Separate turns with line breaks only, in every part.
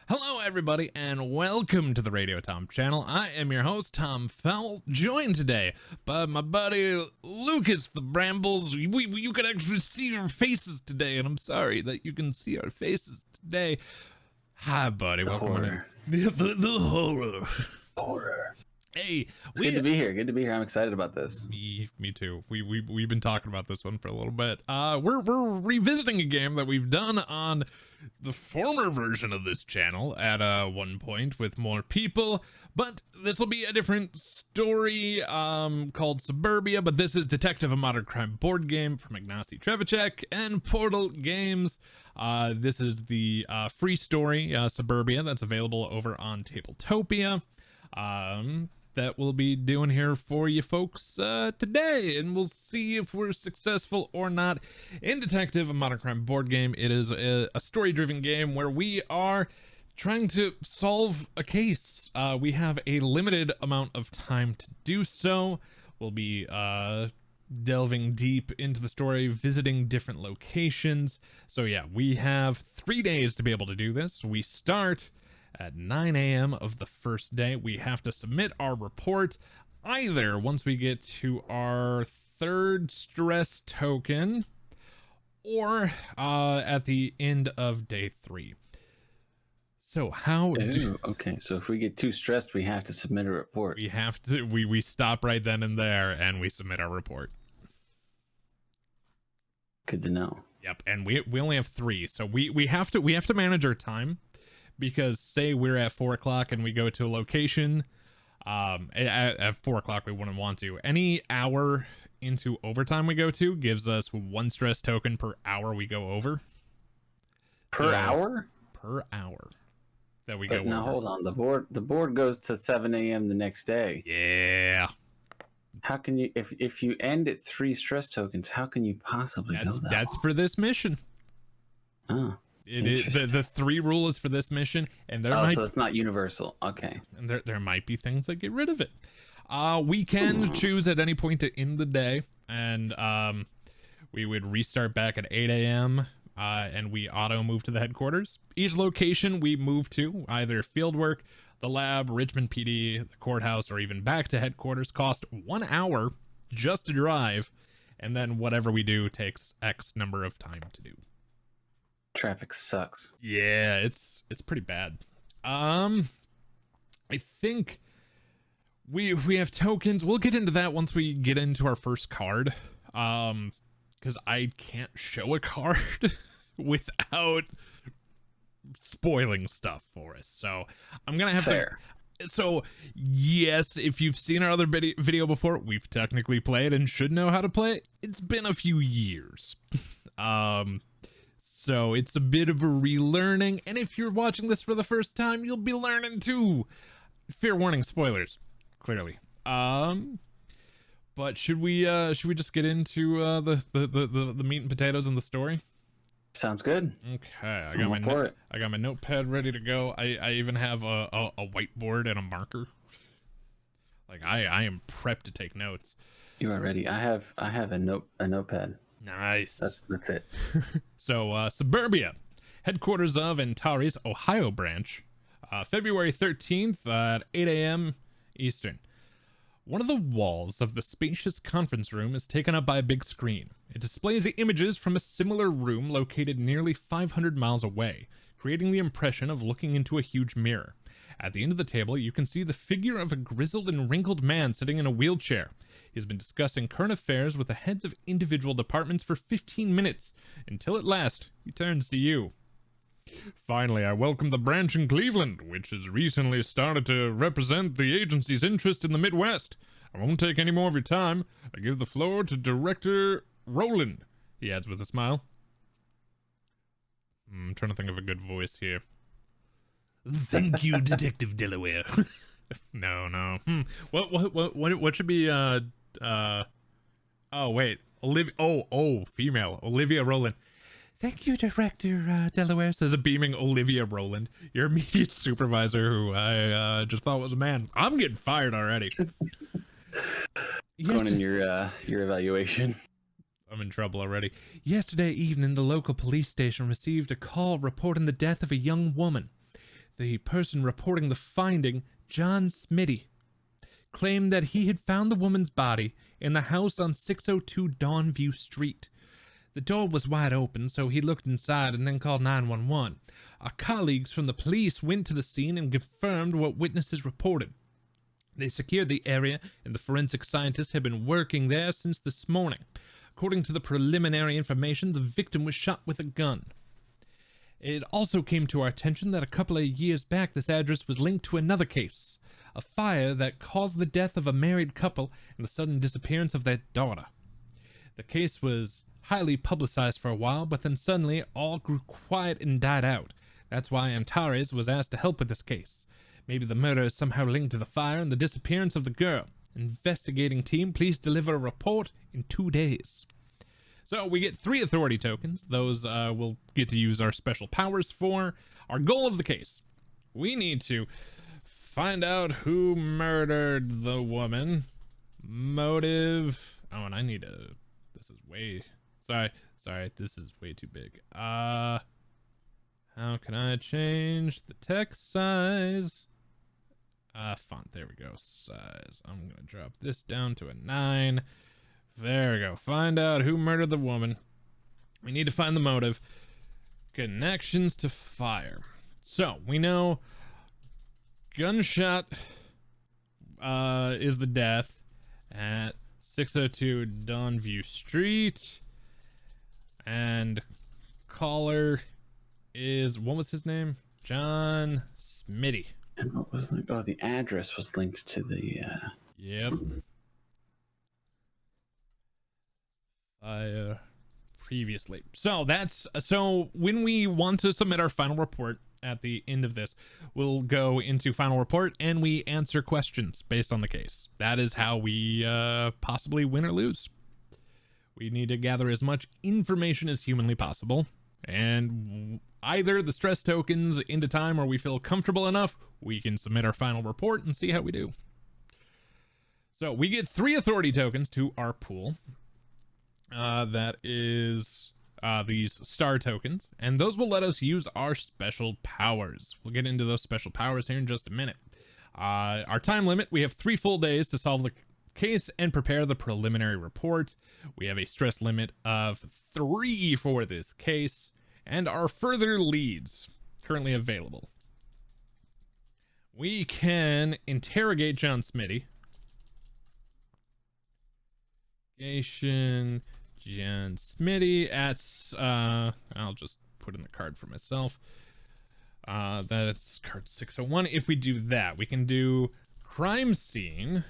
Hello, everybody, and welcome to the Radio Tom channel. I am your host, Tom Fowle, joined today by my buddy Lucas TheBrambles. You can actually see our faces today, and I'm sorry that you can see our faces today. Hi, buddy. Welcome
Horror.
the horror.
Horror.
Hey,
It's good to be here. Good to be here. I'm excited about this.
Me too. We've been talking about this one for a little bit. We're revisiting a game that we've done on the former version of this channel at one point with more people, but this will be a different story called Suburbia, but this is Detective, a Modern Crime board game from Ignacy Trzewiczek and Portal Games. This is the free story, Suburbia, that's available over on Tabletopia. That we'll be doing here for you folks today, and we'll see if we're successful or not in Detective, a Modern Crime board game. It is a story-driven game where we are trying to solve a case. We have a limited amount of time to do so. We'll be delving deep into the story, visiting different locations. So yeah, we have 3 days to be able to do this. We start at 9 a.m. of the first day. We have to submit our report either once we get to our third stress token or at the end of day 3. So how
okay, so if we get too stressed, we have to submit a report.
We have to we stop right then and there and we submit our report.
Good to know.
Yep, and we only have 3, so we have to manage our time. Because say we're at 4 o'clock and we go to a location, at 4 o'clock we wouldn't want to. Any hour into overtime we go to gives us 1 stress token per hour we go over.
Per hour?
Per hour that we go over.
Now hold on, the board goes to 7 a.m. the next day.
Yeah.
How can you if you end at 3 stress tokens? How can you possibly go that
That's
long?
for this mission.
Oh.
It is the 3 rule is for this mission, and
so it's not universal. Okay.
And there might be things that get rid of it. We can choose at any point to end the day, and we would restart back at 8 a.m. And we auto move to the headquarters. Each location we move to, either fieldwork, the lab, Richmond PD, the courthouse, or even back to headquarters, cost 1 hour just to drive, and then whatever we do takes X number of time to do.
Traffic sucks.
Yeah, it's pretty bad. I think we have tokens. We'll get into that once we get into our first card. Because I can't show a card without spoiling stuff for us. So I'm gonna have
Fair.
So yes, if you've seen our other video before, we've technically played and should know how to play it. It's been a few years. So it's a bit of a relearning, and if you're watching this for the first time, you'll be learning too. Fair warning, spoilers, clearly. But should we just get into the meat and potatoes in the story?
Sounds good.
Okay, I got my notepad ready to go. I even have a whiteboard and a marker. Like I am prepped to take notes.
You are ready. I have a notepad.
Nice.
That's it.
So, Suburbia, headquarters of Antares, Ohio branch, February 13th at 8 a.m. Eastern. One of the walls of the spacious conference room is taken up by a big screen. It displays images from a similar room located nearly 500 miles away, creating the impression of looking into a huge mirror. At the end of the table, you can see the figure of a grizzled and wrinkled man sitting in a wheelchair. He's been discussing current affairs with the heads of individual departments for 15 minutes, until at last, he turns to you. Finally, I welcome the branch in Cleveland, which has recently started to represent the agency's interest in the Midwest. I won't take any more of your time. I give the floor to Director Rowland, he adds with a smile. I'm trying to think of a good voice here. Thank you, Detective Delaware. No. What should be oh wait, female Olivia Rowland. Thank you, Director Delaware, says a beaming Olivia Rowland, your immediate supervisor, who I just thought was a man. I'm getting fired already.
Going in your evaluation.
I'm in trouble already. Yesterday evening, the local police station received a call reporting the death of a young woman. the person reporting the finding, John Smitty, claimed that he had found the woman's body in the house on 602 Dawnview Street. The door was wide open, so he looked inside and then called 911. Our colleagues from the police went to the scene and confirmed what witnesses reported. They secured the area, and the forensic scientists had been working there since this morning. According to the preliminary information, the victim was shot with a gun. It also came to our attention that a couple of years back, this address was linked to another case, a fire that caused the death of a married couple and the sudden disappearance of their daughter. The case was highly publicized for a while, but then suddenly all grew quiet and died out. That's why Antares was asked to help with this case. Maybe the murder is somehow linked to the fire and the disappearance of the girl. Investigating team, please deliver a report in 2 days. So we get 3 authority tokens. Those we'll get to use our special powers for. Our goal of the case. We need to find out who murdered the woman. Motive. Oh, and I need to... This is way... Sorry, this is way too big. How can I change the text size? Font, there we go. Size. I'm gonna drop this down to a 9. There we go. Find out who murdered the woman. We need to find the motive. Connections to fire. So, we know gunshot is the death at 602 Dawnview Street. And caller is, what was his name? John Smitty.
And what was the, oh, the address was linked to the
Yep. Previously. So when we want to submit our final report at the end of this, we'll go into final report and we answer questions based on the case. That is how we possibly win or lose. We need to gather as much information as humanly possible, and either the stress tokens into time or we feel comfortable enough, we can submit our final report and see how we do. So we get 3 authority tokens to our pool. That is these star tokens, and those will let us use our special powers. We'll get into those special powers here in just a minute. Our time limit, we have 3 full days to solve the case and prepare the preliminary report. We have a stress limit of 3 for this case, and our further leads currently available. We can interrogate John Smitty. John Smitty at I'll just put in the card for myself. That's card 601. If we do that, we can do crime scene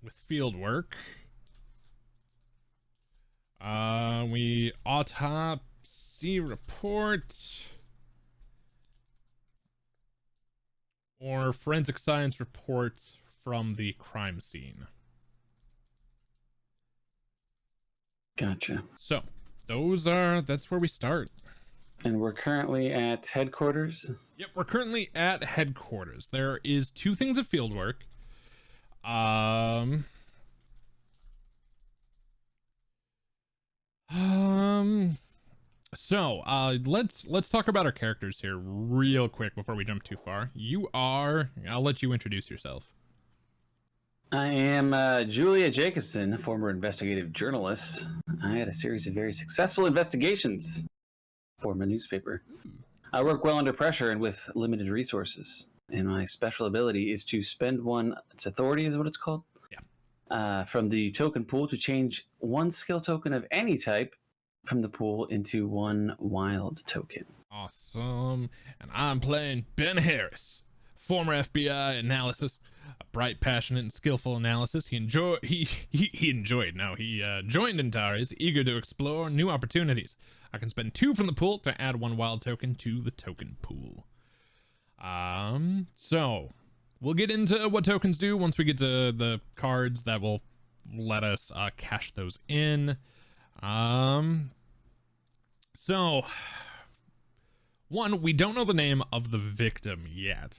with field work. We autopsy report or forensic science report from the crime scene.
Gotcha.
So that's where we start.
And we're currently at headquarters.
Yep, we're currently at headquarters. There is 2 things of field work. So let's talk about our characters here real quick before we jump too far. I'll let you introduce yourself.
I am Julia Jacobson, a former investigative journalist. I had a series of very successful investigations for my newspaper. I work well under pressure and with limited resources. And my special ability is to spend its authority is what it's called. Yeah. From the token pool to change 1 skill token of any type from the pool into 1 wild token.
Awesome. And I'm playing Ben Harris, former FBI analysis. A bright, passionate, and skillful analysis. He joined Antares, eager to explore new opportunities. I can spend 2 from the pool to add 1 wild token to the token pool. So we'll get into what tokens do once we get to the cards that will let us cash those in. So 1, we don't know the name of the victim yet.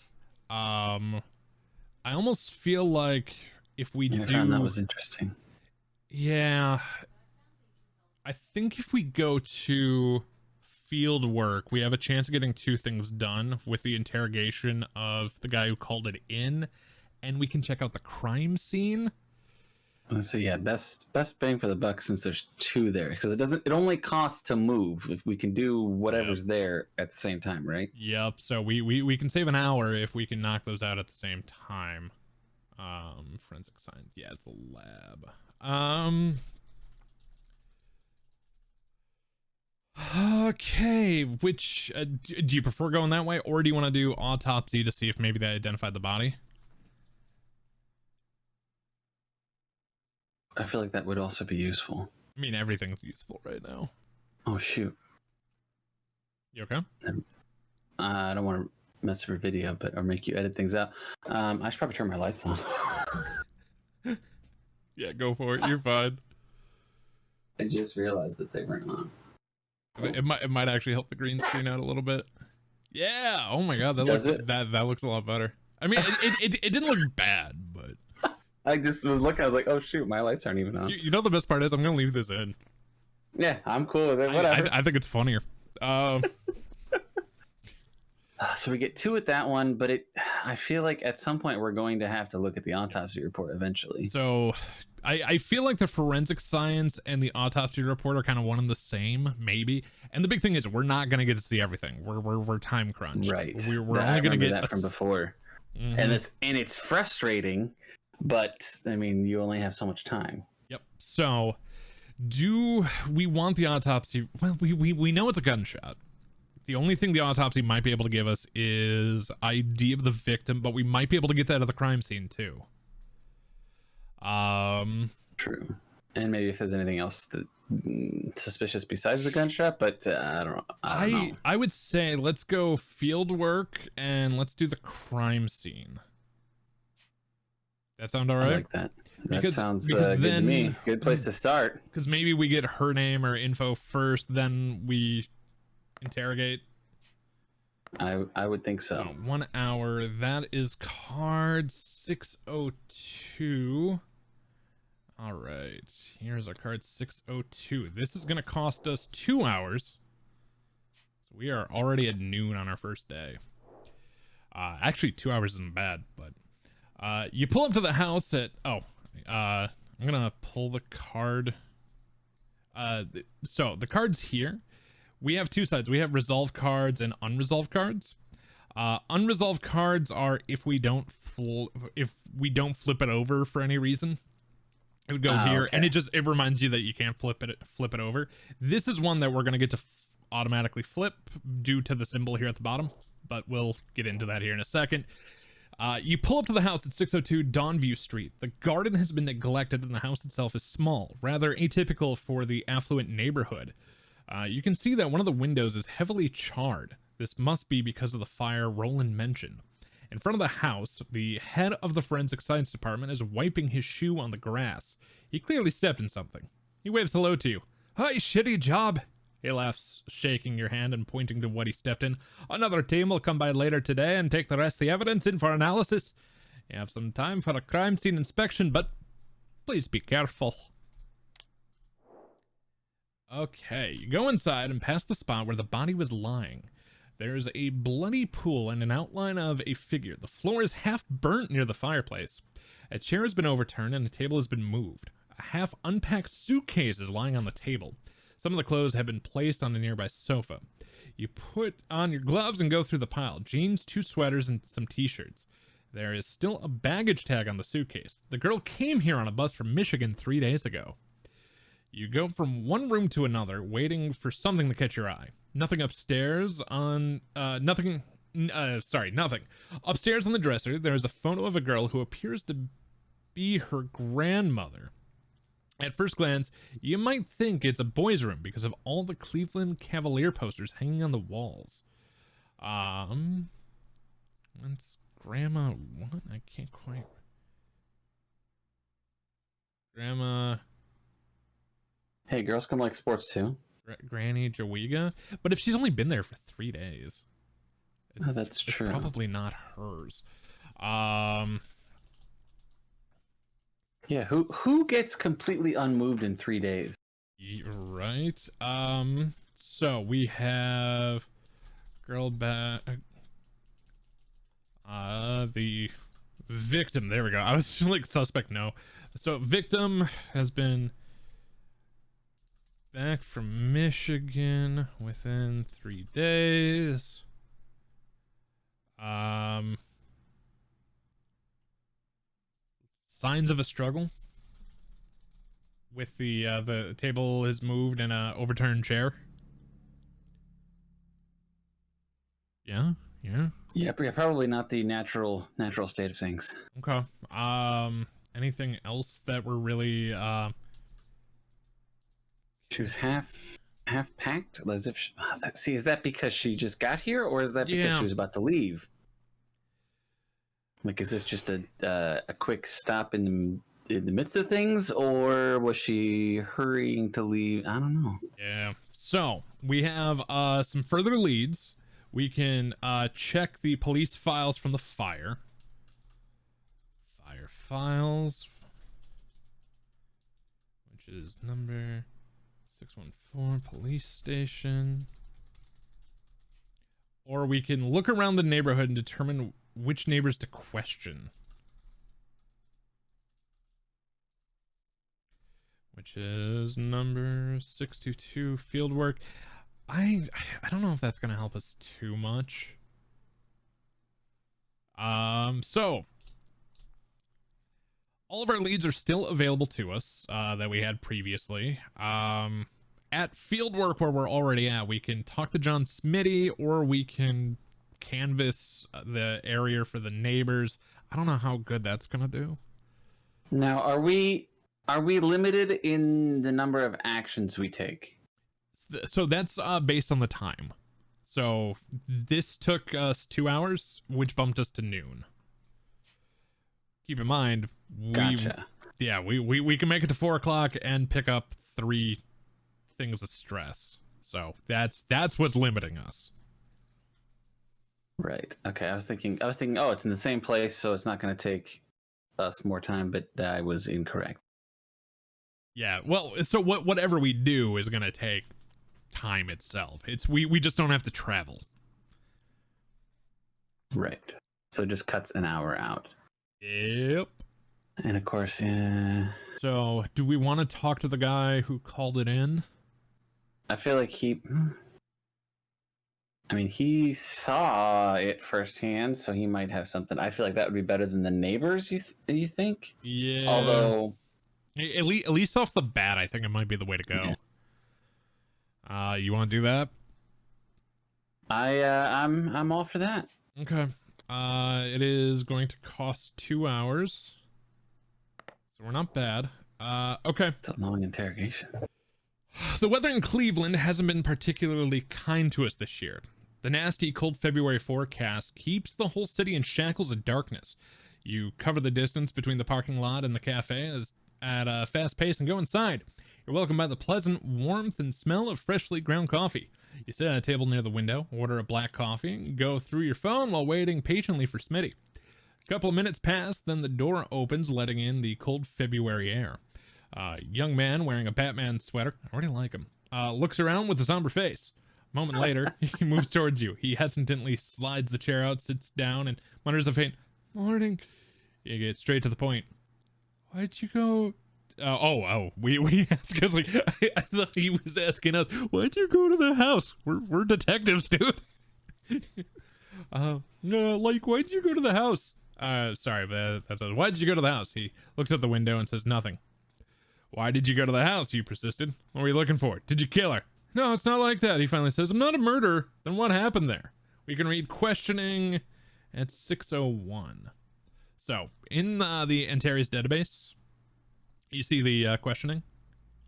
I almost feel like if we do... I
found that was interesting.
Yeah. I think if we go to field work, we have a chance of getting 2 things done with the interrogation of the guy who called it in, and we can check out the crime scene.
So yeah, best bang for the buck since there's 2 there, because it only costs to move if we can do whatever's there at the same time, right?
Yep. So we can save an hour if we can knock those out at the same time. Forensic science, yeah, it's the lab. Okay, which do you prefer going that way, or do you want to do autopsy to see if maybe they identified the body?
I feel like that would also be useful.
I mean, everything's useful right now.
Oh shoot.
You okay?
I don't want to mess up your video, or make you edit things out. I should probably turn my lights on.
Yeah, go for it. You're fine.
I just realized that they weren't on.
It might actually help the green screen out a little bit. Yeah. Oh my god, that looks a lot better. I mean, it didn't look bad, but
I just was looking. I was like, oh shoot, my lights aren't even on.
You know the best part is I'm gonna leave this in.
Yeah, I'm cool with it. Whatever.
I think it's funnier.
So we get 2 at that one, but I feel like at some point we're going to have to look at the autopsy report eventually.
So I feel like the forensic science and the autopsy report are kind of one and the same, maybe. And the big thing is we're not going to get to see everything. We're time crunched.
Right.
We're only going to get
that from before. Mm-hmm. And it's frustrating, but I mean, you only have so much time.
Yep. So do we want the autopsy? Well, we know it's a gunshot. The only thing the autopsy might be able to give us is ID of the victim, but we might be able to get that at the crime scene too.
True. And maybe if there's anything else that suspicious besides the gunshot, but I don't know.
I would say let's go field work and let's do the crime scene. That sound all right?
I like that. That sounds good to me. Good place to start.
Because maybe we get her name or info first, then we interrogate.
I would think so.
1 hour. That is card 602. All right. Here's our card 602. This is going to cost us 2 hours. So we are already at noon on our first day. Actually, 2 hours isn't bad, but you pull up to the house at... I'm going to pull the card. So the card's here. We have 2 sides. We have resolved cards and unresolved cards. Unresolved cards are if we don't flip it over for any reason. It would go here, okay. And it reminds you that you can't flip it over. This is one that we're gonna get to automatically flip due to the symbol here at the bottom, but we'll get into that here in a second. You pull up to the house at 602 Dawnview Street. The garden has been neglected and the house itself is small, rather atypical for the affluent neighborhood. You can see that one of the windows is heavily charred. This must be because of the fire Roland mentioned. In front of the house, the head of the forensic science department is wiping his shoe on the grass. He clearly stepped in something. He waves hello to you. Hi, shitty job. He laughs, shaking your hand and pointing to what he stepped in. Another team will come by later today and take the rest of the evidence in for analysis. You have some time for a crime scene inspection, but please be careful. Okay, you go inside and past the spot where the body was lying. There's a bloody pool and an outline of a figure. The floor is half burnt near the fireplace. A chair has been overturned and a table has been moved. A half unpacked suitcase is lying on the table. Some of the clothes have been placed on a nearby sofa. You put on your gloves and go through the pile. Jeans, 2 sweaters, and some t-shirts. There is still a baggage tag on the suitcase. The girl came here on a bus from Michigan 3 days ago. You go from one room to another, waiting for something to catch your eye. Nothing upstairs on, nothing. Upstairs on the dresser, there is a photo of a girl who appears to be her grandmother. At first glance, you might think it's a boys' room because of all the Cleveland Cavalier posters hanging on the walls. That's Grandma, what? I can't quite. Grandma.
Hey, girls can like sports too.
Granny Jawiga, but if she's only been there for 3 days,
that's true.
Probably not hers.
Yeah, who gets completely unmoved in 3 days?
Right. So we have girl back. The victim. There we go. I was like suspect. No. So victim has been back from Michigan within 3 days. Signs of a struggle with the table is moved in a overturned chair. Yeah.
Yeah, probably not the natural state of things.
Okay. Anything else that we're really
She was half packed, as if see, is that because she just got here, or is that because she was about to leave? Like, is this just a quick stop in the midst of things, or was she hurrying to leave? I don't know.
Yeah. So we have some further leads. We can check the police files from the fire. Fire files, which is number 614 police station. Or we can look around the neighborhood and determine which neighbors to question. Which is number 622 field work. I don't know if that's going to help us too much. So all of our leads are still available to us that we had previously. At fieldwork, where we're already at, we can talk to John Smitty, or we can canvas the area for the neighbors. I don't know how good that's gonna do.
Now, are we limited in the number of actions we take?
So that's based on the time. So this took us 2 hours, which bumped us to noon. Keep in mind,
Gotcha.
we can make it to 4 o'clock and pick up 3 things of stress. So that's what's limiting us.
Right. Okay. I was thinking. Oh, it's in the same place, so it's not going to take us more time. But I was incorrect.
Yeah. Well, so whatever we do is going to take time itself. It's we just don't have to travel.
Right. So it just cuts an hour out.
Yep.
And of course, yeah.
So do we want to talk to the guy who called it in?
I feel like he saw it firsthand, so he might have something. I feel like that would be better than the neighbors. You think?
Yeah.
Although,
at least off the bat, I think it might be the way to go.
Yeah.
You want to do that?
I'm all for that.
Okay. It is going to cost 2 hours, so we're not bad. Okay.
It's a long interrogation.
The weather in Cleveland hasn't been particularly kind to us this year. The nasty cold February forecast keeps the whole city in shackles of darkness. You cover the distance between the parking lot and the cafe at a fast pace and go inside. You're welcomed by the pleasant warmth and smell of freshly ground coffee. You sit at a table near the window, order a black coffee, and go through your phone while waiting patiently for Smitty. A couple of minutes pass, then the door opens, letting in the cold February air. Young man wearing a Batman sweater, I already like him, looks around with a somber face. A moment later, he moves towards you. He hesitantly slides the chair out, sits down, and mutters a faint, "Morning." You get straight to the point. "Why'd you go?" We asked us, like, I thought he was asking us, "Why'd you go to the house? We're detectives, dude." Like, why'd you go to the house? Sorry, but that's why did you go to the house? He looks out the window and says nothing. "Why did you go to the house?" You persisted. "What were you looking for? Did you kill her?" "No, it's not like that." He finally says, "I'm not a murderer." "Then what happened there?" We can read questioning at 6:01. So in the Antares database, you see the questioning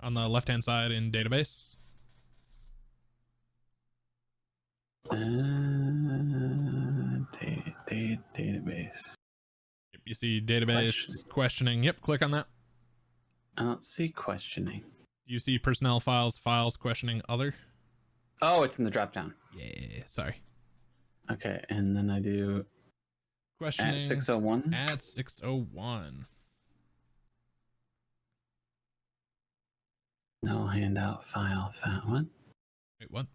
on the left-hand side in database.
Database.
Yep, you see database questioning. Yep, click on that.
I don't see questioning.
You see personnel files, questioning, other.
Oh, it's in the drop down.
Yeah, sorry.
Okay, and then I do
Questioning
at 6:01.
At 6:01.
No handout file. What?
Wait, what?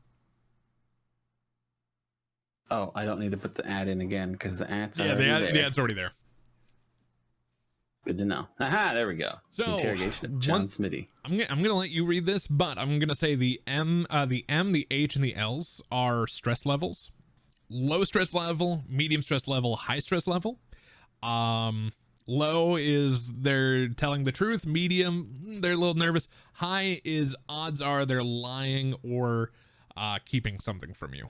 Oh, I don't need to put the ad in again because the ad's
Yeah,
already there.
the ad's already there.
Good to know. Aha, there we go.
So,
Interrogation of John Smitty.
I'm gonna let you read this, but I'm gonna say the M, the H, and the L's are stress levels. Low stress level, medium stress level, high stress level. Low is they're telling the truth. Medium, they're a little nervous. High is odds are they're lying or keeping something from you.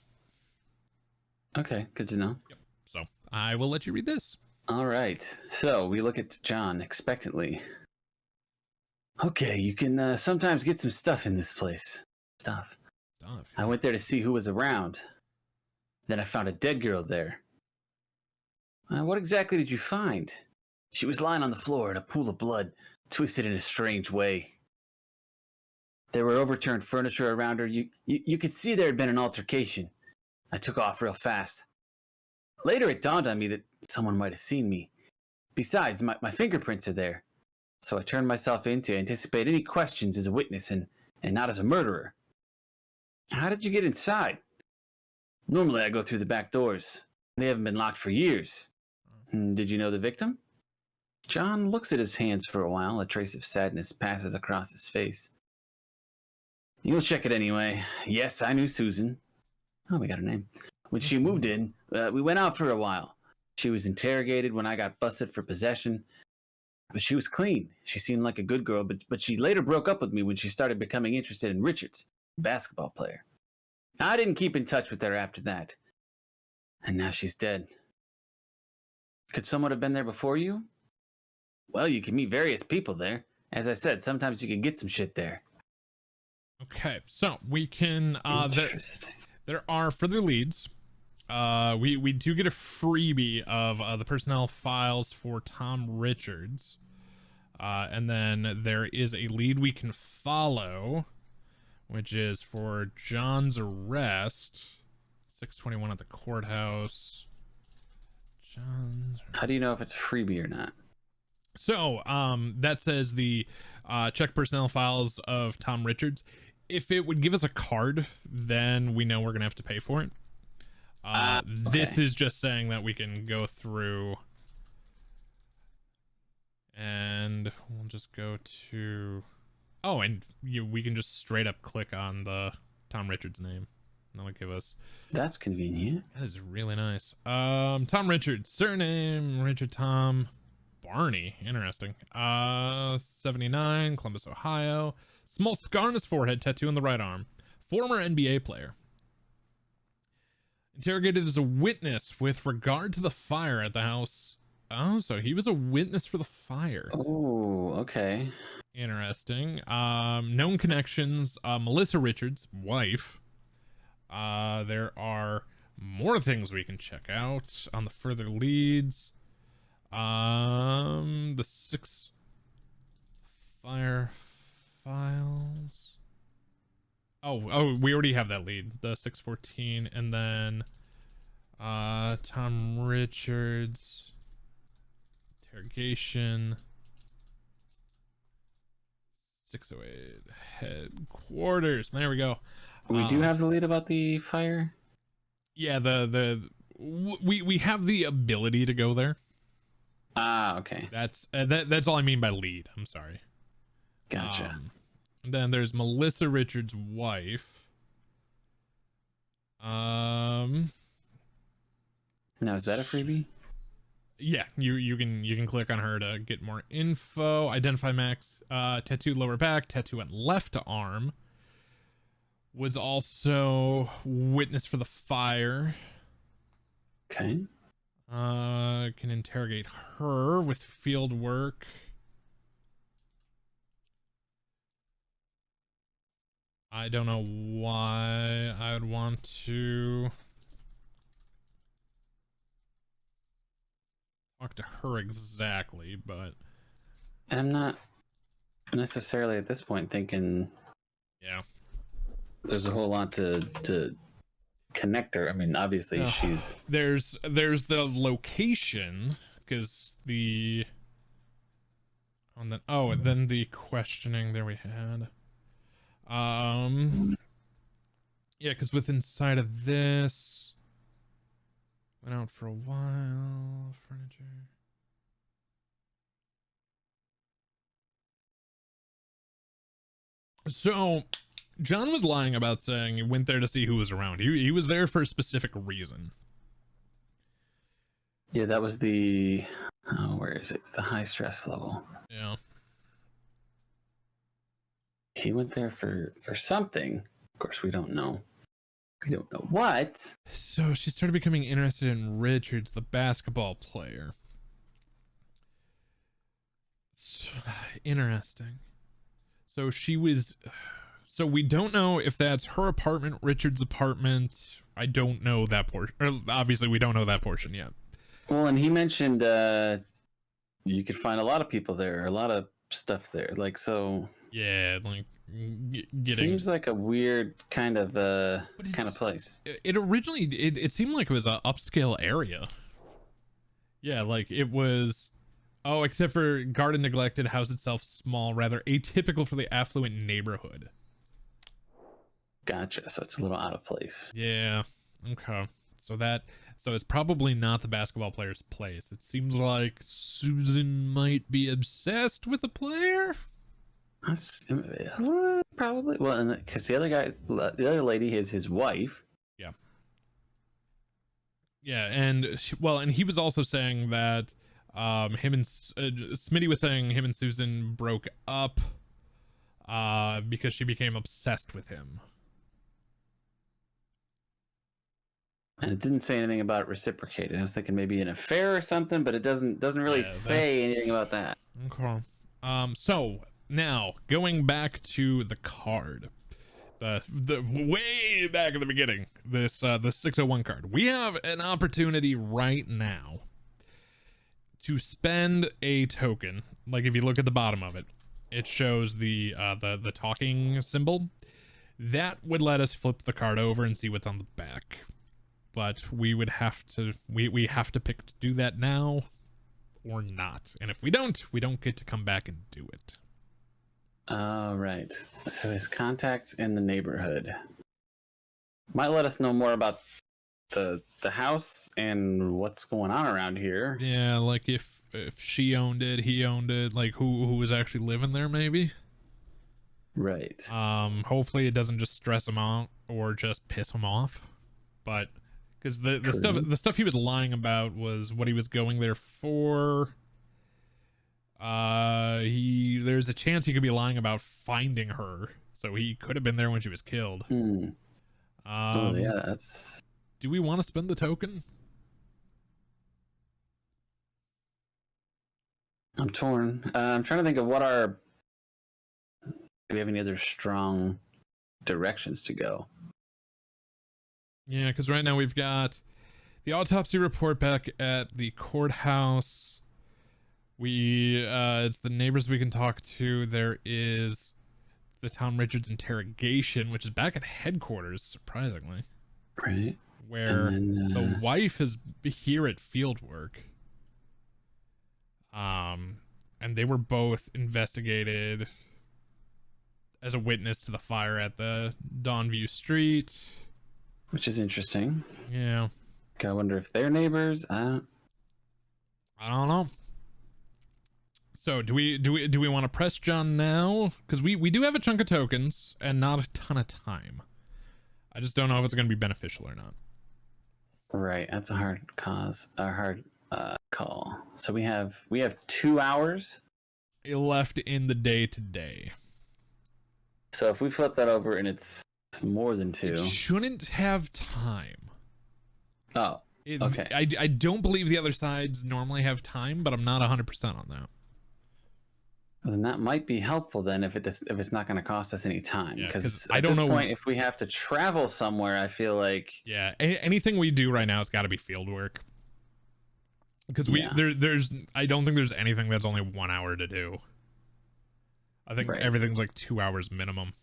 Okay, good to know.
Yep. So I will let you read this.
All right. So we look at John expectantly. Okay, you can sometimes get some stuff in this place. Stuff. I went there to see who was around. Then I found a dead girl there. What exactly did you find? She was lying on the floor in a pool of blood, twisted in a strange way. There were overturned furniture around her. You could see there had been an altercation. I took off real fast. Later, it dawned on me that someone might have seen me. Besides, my fingerprints are there. So I turned myself in to anticipate any questions as a witness and not as a murderer. How did you get inside? Normally, I go through the back doors. They haven't been locked for years. Did you know the victim? John looks at his hands for a while. A trace of sadness passes across his face. You'll check it anyway. Yes, I knew Susan. Oh, we got her name. When she moved in, we went out for a while. She was interrogated when I got busted for possession. But she was clean. She seemed like a good girl, but she later broke up with me when she started becoming interested in Richards, a basketball player. I didn't keep in touch with her after that. And now she's dead. Could someone have been there before you? Well, you can meet various people there. As I said, sometimes you can get some shit there.
Okay, so we can
Interesting.
there are further leads. We do get a freebie of the personnel files for Tom Richards. And then there is a lead we can follow, which is for John's arrest. 621 at the courthouse.
How do you know if it's a freebie or not?
So, that says the check personnel files of Tom Richards. If it would give us a card, then we know we're gonna have to pay for it. Okay. This is just saying that we can go through, and we'll just go to. Oh, and we can just straight up click on the Tom Richards name. That'll give us.
That's convenient.
That is really nice. Tom Richards, surname Richard Tom Barney. Interesting. 79, Columbus, Ohio. Small scar on his forehead, tattoo on the right arm. Former NBA player. Interrogated as a witness with regard to the fire at the house. Oh, so he was a witness for the fire.
Oh, okay.
Interesting. Known connections. Melissa Richards, wife. There are more things we can check out on the further leads. The 6 fire files. Oh, we already have that lead. The 614, and then Tom Richards interrogation. 608 headquarters. There we go.
We do have the lead about the fire.
Yeah, we have the ability to go there.
Okay.
That's all I mean by lead. I'm sorry.
Gotcha.
Then there's Melissa Richards' wife. Now
is that a freebie?
Yeah, you can click on her to get more info. Identify Max. Tattoo lower back. Tattoo at left arm. Was also witness for the fire.
Okay.
Can interrogate her with field work. I don't know why I would want to talk to her exactly, but
I'm not necessarily at this point thinking.
Yeah.
There's a whole lot to connect her. I mean, obviously she's
there's the location because and then the questioning there we had Yeah, because with inside of this, went out for a while. Furniture. So, John was lying about saying he went there to see who was around. He was there for a specific reason.
Yeah, that was the. Oh, where is it? It's the high stress level.
Yeah.
He went there for something. Of course, we don't know. We don't know what.
So she started becoming interested in Richards, the basketball player. So, interesting. So she was. So we don't know if that's her apartment, Richard's apartment. I don't know that portion. Or obviously, we don't know that portion yet.
Well, and he mentioned you could find a lot of people there, a lot of stuff there. Like, so.
Yeah, like getting.
Seems like a weird kind of place.
It originally it seemed like it was an upscale area. Yeah, like it was. Oh, except for garden neglected, house itself small, rather atypical for the affluent neighborhood.
Gotcha. So it's a little out of place.
Yeah. Okay. So it's probably not the basketball player's place. It seems like Susan might be obsessed with a player.
Probably. Well, because the other lady is his wife.
Yeah. Yeah, and and he was also saying that Smitty was saying him and Susan broke up because she became obsessed with him.
And it didn't say anything about it reciprocated. I was thinking maybe an affair or something, but it doesn't really say anything about that.
Okay. So now going back to the card, the way back at the beginning, the 601 card. We have an opportunity right now to spend a token. Like if you look at the bottom of it, it shows the talking symbol. That would let us flip the card over and see what's on the back. But we would have to we have to pick to do that now or not. And if we don't get to come back and do it.
All right. So his contacts in the neighborhood might let us know more about the house and what's going on around here.
Yeah, like if she owned it, he owned it, like who was actually living there maybe.
Right.
Hopefully it doesn't just stress him out or just piss him off. But because the stuff he was lying about was what he was going there for. There's a chance he could be lying about finding her, so he could have been there when she was killed.
Oh yeah, that's.
Do we want to spend the token?
I'm torn. I'm trying to think of what do we have any other strong directions to go?
Yeah, because right now we've got the autopsy report back at the courthouse. It's the neighbors we can talk to. There is the Tom Richards interrogation, which is back at headquarters, surprisingly.
Right.
Where the wife is here at field work. And they were both investigated as a witness to the fire at the Dawnview Street.
Which is interesting.
Yeah.
I wonder if they're neighbors.
I don't know. So do we want to press John now? Because we do have a chunk of tokens and not a ton of time. I just don't know if it's going to be beneficial or not.
Right, that's a hard call. So we have 2 hours
left in the day today.
So if we flip that over and it's more than 2,
it shouldn't have time.
Oh, okay.
I don't believe the other sides normally have time, but I'm not 100% on that.
Then that might be helpful then if it's not going to cost us any time, because
I don't know.
At this point, if we have to travel somewhere, I feel like
anything we do right now has got to be field work, because there's I don't think there's anything that's only 1 hour to do. I think everything's like 2 hours minimum.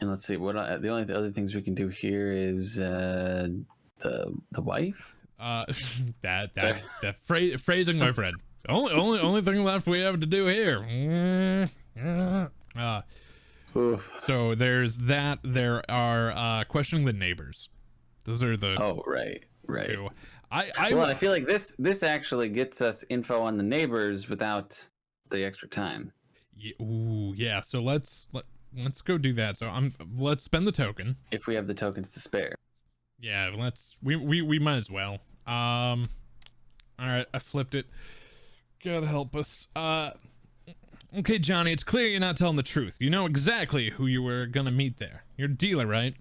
And let's see what the only other things we can do here is the wife. That
phrasing, my friend. Only thing left we have to do here.
Oof.
So there's that. There are questioning the neighbors. Those are the
Oh, right.
two.
I feel like this actually gets us info on the neighbors without the extra time.
Ooh, yeah. So let's go do that. So let's spend the token.
If we have the tokens to spare.
Yeah, we might as well. All right, I flipped it. God help us. Okay, Johnny, it's clear you're not telling the truth. You know exactly who you were gonna meet there. You're a dealer, right?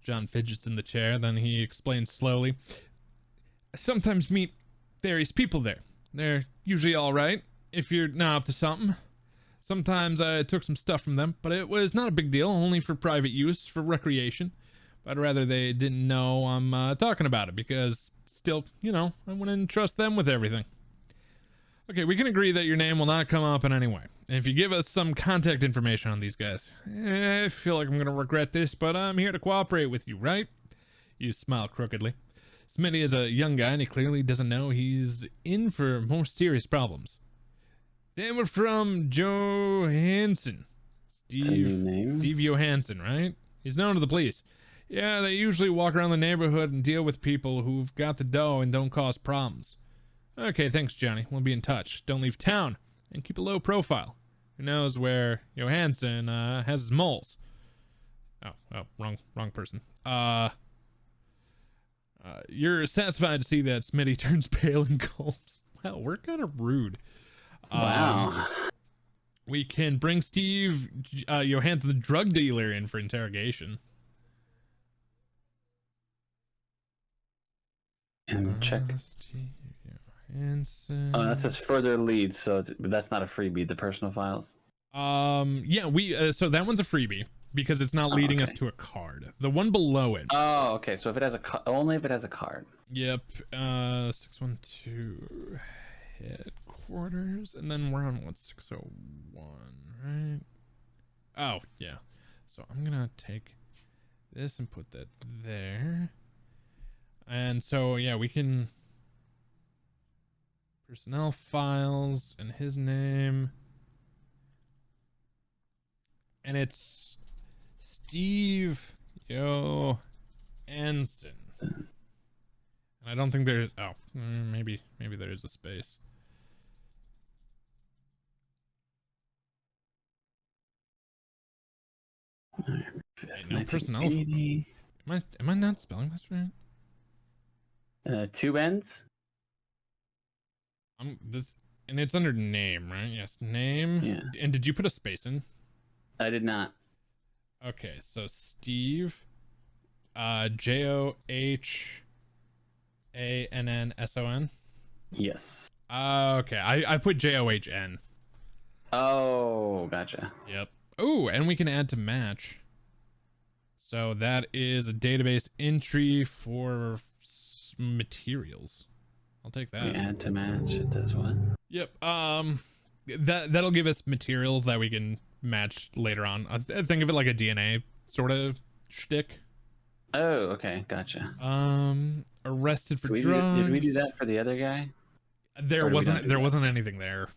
John fidgets in the chair, then he explains slowly. I sometimes meet various people there. They're usually alright, if you're not up to something. Sometimes I took some stuff from them, but it was not a big deal, only for private use, for recreation. But I'd rather they didn't know I'm talking about it, because still, you know, I wouldn't trust them with everything. Okay, we can agree that your name will not come up in any way. And if you give us some contact information on these guys, I feel like I'm gonna regret this, but I'm here to cooperate with you, right? You smile crookedly. Smitty is a young guy and he clearly doesn't know he's in for more serious problems. They were from Johansson.
It's a new name.
Steve Johansson, right? He's known to the police. Yeah, they usually walk around the neighborhood and deal with people who've got the dough and don't cause problems. Okay, thanks, Johnny. We'll be in touch. Don't leave town and keep a low profile. Who knows where Johansson has his moles? Oh, wrong person. You're satisfied to see that Smitty turns pale and gulps. Wow, we're kind of rude.
Wow.
We can bring Steve Johansson, the drug dealer, in for interrogation.
And check.
Steve Johansson.
Oh, that says further leads, so that's not a freebie. The personal files.
Yeah, we so that one's a freebie because it's not leading us to a card. The one below it.
Oh, okay. So if it has only if it has a card.
Yep. 612 headquarters, and then we're on what 601, right? Oh yeah. So I'm gonna take this and put that there. And so yeah, we can personnel files and his name. And it's Steve Johansson. And I don't think there's maybe there is a space. No personnel. Am I not spelling this right?
Two ends.
And it's under name, right? Yes, name.
Yeah.
And did you put a space in?
I did not.
Okay, so Steve, Johanson.
Yes.
Okay, I put John.
Oh, gotcha.
Yep. Oh, and we can add to match. So that is a database entry for materials. I'll take that.
We add to match. It does what?
Yep. That'll give us materials that we can match later on. I think of it like a DNA sort of shtick.
Oh, okay, gotcha.
Arrested for drugs.
Did we do that for the other guy?
There wasn't anything there.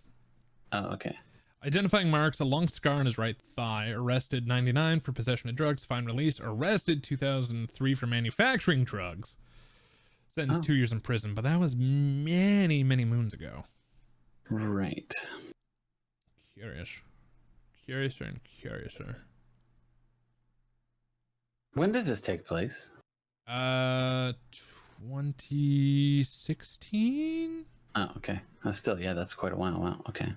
Oh, okay.
Identifying marks: a long scar on his right thigh. Arrested 99 for possession of drugs. Fine release. Arrested 2003 for manufacturing drugs. Sentenced 2 years in prison, but that was many moons ago.
Right.
Curiouser.
When does this take place?
2016.
Oh, okay. Oh, still, yeah, that's quite a while. Wow. Okay.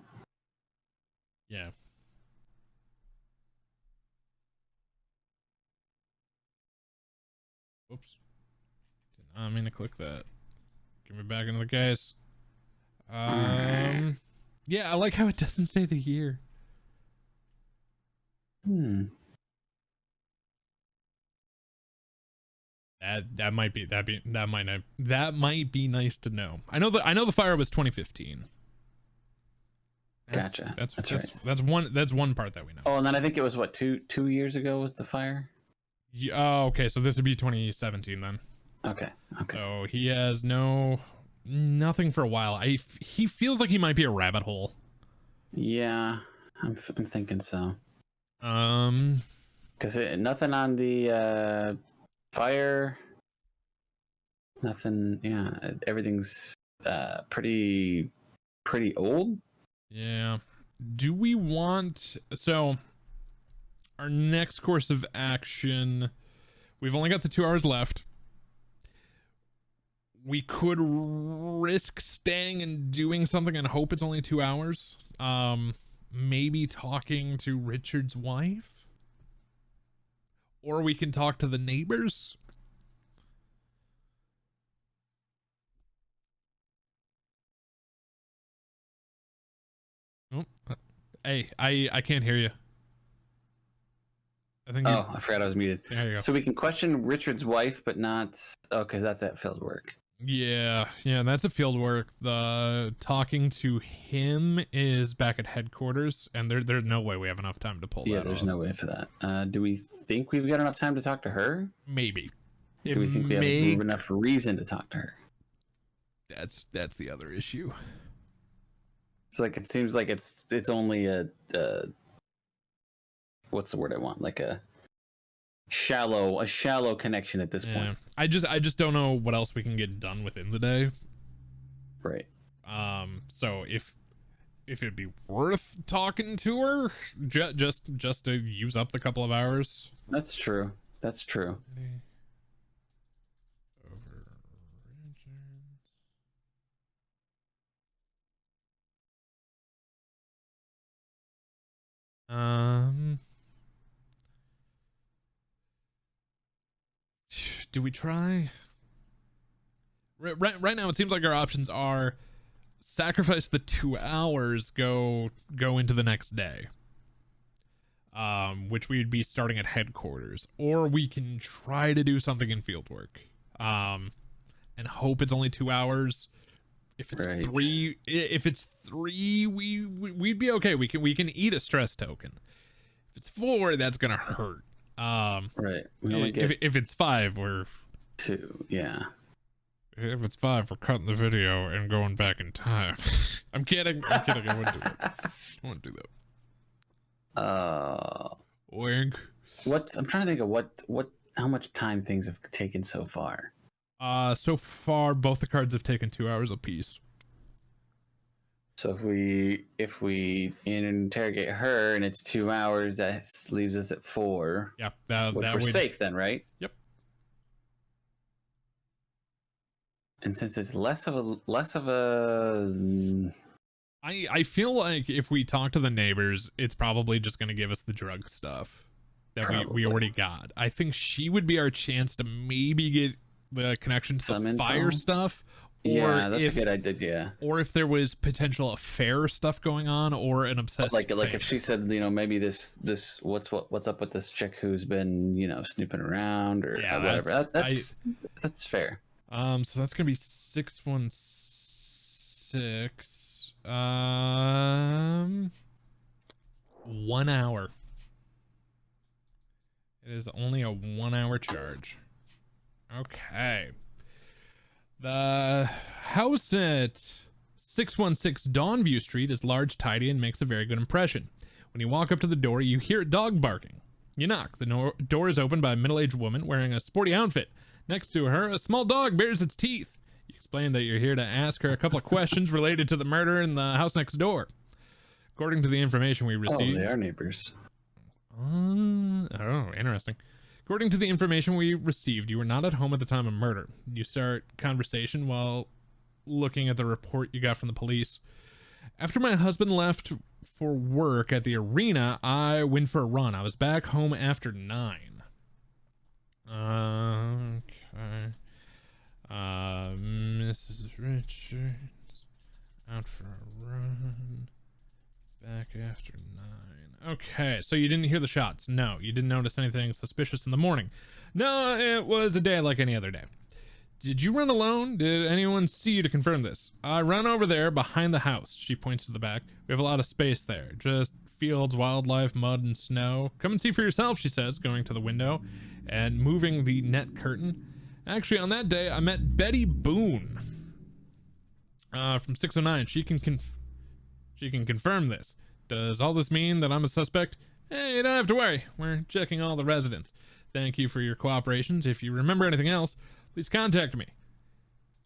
Yeah. Whoops. Did not mean to click that. Get me back into the case. Yeah, I like how it doesn't say the year. That might be nice to know. I know the fire was 2015.
Gotcha. That's right.
That's one part that we know.
Oh, and then I think it was what two years ago was the fire.
Yeah, oh, okay. So this would be 2017 then.
Okay.
So he has nothing for a while. He feels like he might be a rabbit hole.
Yeah, I'm thinking so. Because nothing on the fire. Nothing. Yeah, everything's pretty old.
Yeah. Do we want, so our next course of action, we've only got the 2 hours left. We could risk staying and doing something and hope it's only 2 hours. Maybe talking to Richard's wife, or we can talk to the neighbors. Oh, hey, I can't hear you. I think.
I forgot I was muted.
There you go.
So we can question Richard's wife, but not. Oh, because that's at field work.
Yeah, that's a field work. The talking to him is back at headquarters, and there's no way we have enough time to pull that.
Yeah, there's
off.
no way for that. Do we think we've got enough time to talk to her?
Maybe.
Do we think we have enough reason to talk to her?
That's the other issue.
It's like it seems like it's only a what's the word I want? Like a shallow connection at this point.
I just don't know what else we can get done within the day.
Right.
So if it'd be worth talking to her, just to use up the couple of hours.
That's true.
Over Richards. Do we try? Right now, it seems like our options are sacrifice the 2 hours, go into the next day, which we'd be starting at headquarters, or we can try to do something in field work, and hope it's only 2 hours. If it's
right.
three, we'd be okay. We can eat a stress token. If it's 4, that's gonna hurt.
Right.
If it's 5, we're
2. Yeah.
If it's 5, we're cutting the video and going back in time. I'm kidding. I wouldn't do that. Wink.
I'm trying to think of how much time things have taken so far.
So far, both the cards have taken 2 hours apiece.
So if we interrogate her and it's 2 hours, that leaves us at 4.
Yeah,
we're safe then, right?
Yep.
And since it's less of a,
I feel like if we talk to the neighbors, it's probably just going to give us the drug stuff that we already got. I think she would be our chance to maybe get the connection to the fire stuff.
Yeah, that's a good idea.
Or if there was potential affair stuff going on, or an obsessed
like if she said, maybe this what's up with this chick who's been snooping around or whatever. That's fair.
So that's gonna be 616. 1 hour. It is only a 1 hour charge. Okay. The house at 616 Dawnview Street is large, tidy, and makes a very good impression. When you walk up to the door, you hear a dog barking. You knock. The door is opened by a middle-aged woman wearing a sporty outfit. Next to her, a small dog bares its teeth. You explain that you're here to ask her a couple of questions related to the murder in the house next door. According to the information we received...
Oh, they are neighbors.
Oh, interesting. According to the information we received, you were not at home at the time of murder. You start conversation while looking at the report you got from the police. After my husband left for work at the arena, I went for a run. I was back home after 9. Okay. Mrs. Richards out for a run. Back after 9. Okay, so you didn't hear the shots? No. You didn't notice anything suspicious in the morning? No, it was a day like any other day. Did you run alone? Did anyone see you to confirm this? I ran over there behind the house. She points to the back. We have a lot of space there. Just fields, wildlife, mud, and snow. Come and see for yourself, she says, going to the window and moving the net curtain. Actually, on that day, I met Betty Boone from 609. She can confirm this. Does all this mean that I'm a suspect? Hey, you don't have to worry. We're checking all the residents. Thank you for your cooperation. If you remember anything else, please contact me.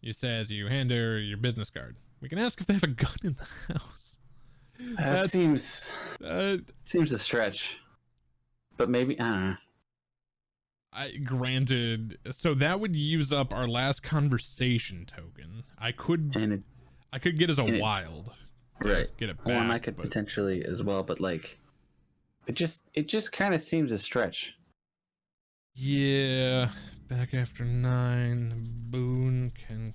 You say as you hand her your business card. We can ask if they have a gun in the house.
That seems a stretch. But maybe, I don't know.
Granted, so that would use up our last conversation token. I could get as a wild.
Right.
Get it back.
Well, and I could potentially as well, but like, it just kind of seems a stretch.
Yeah. Back after 9. Boone can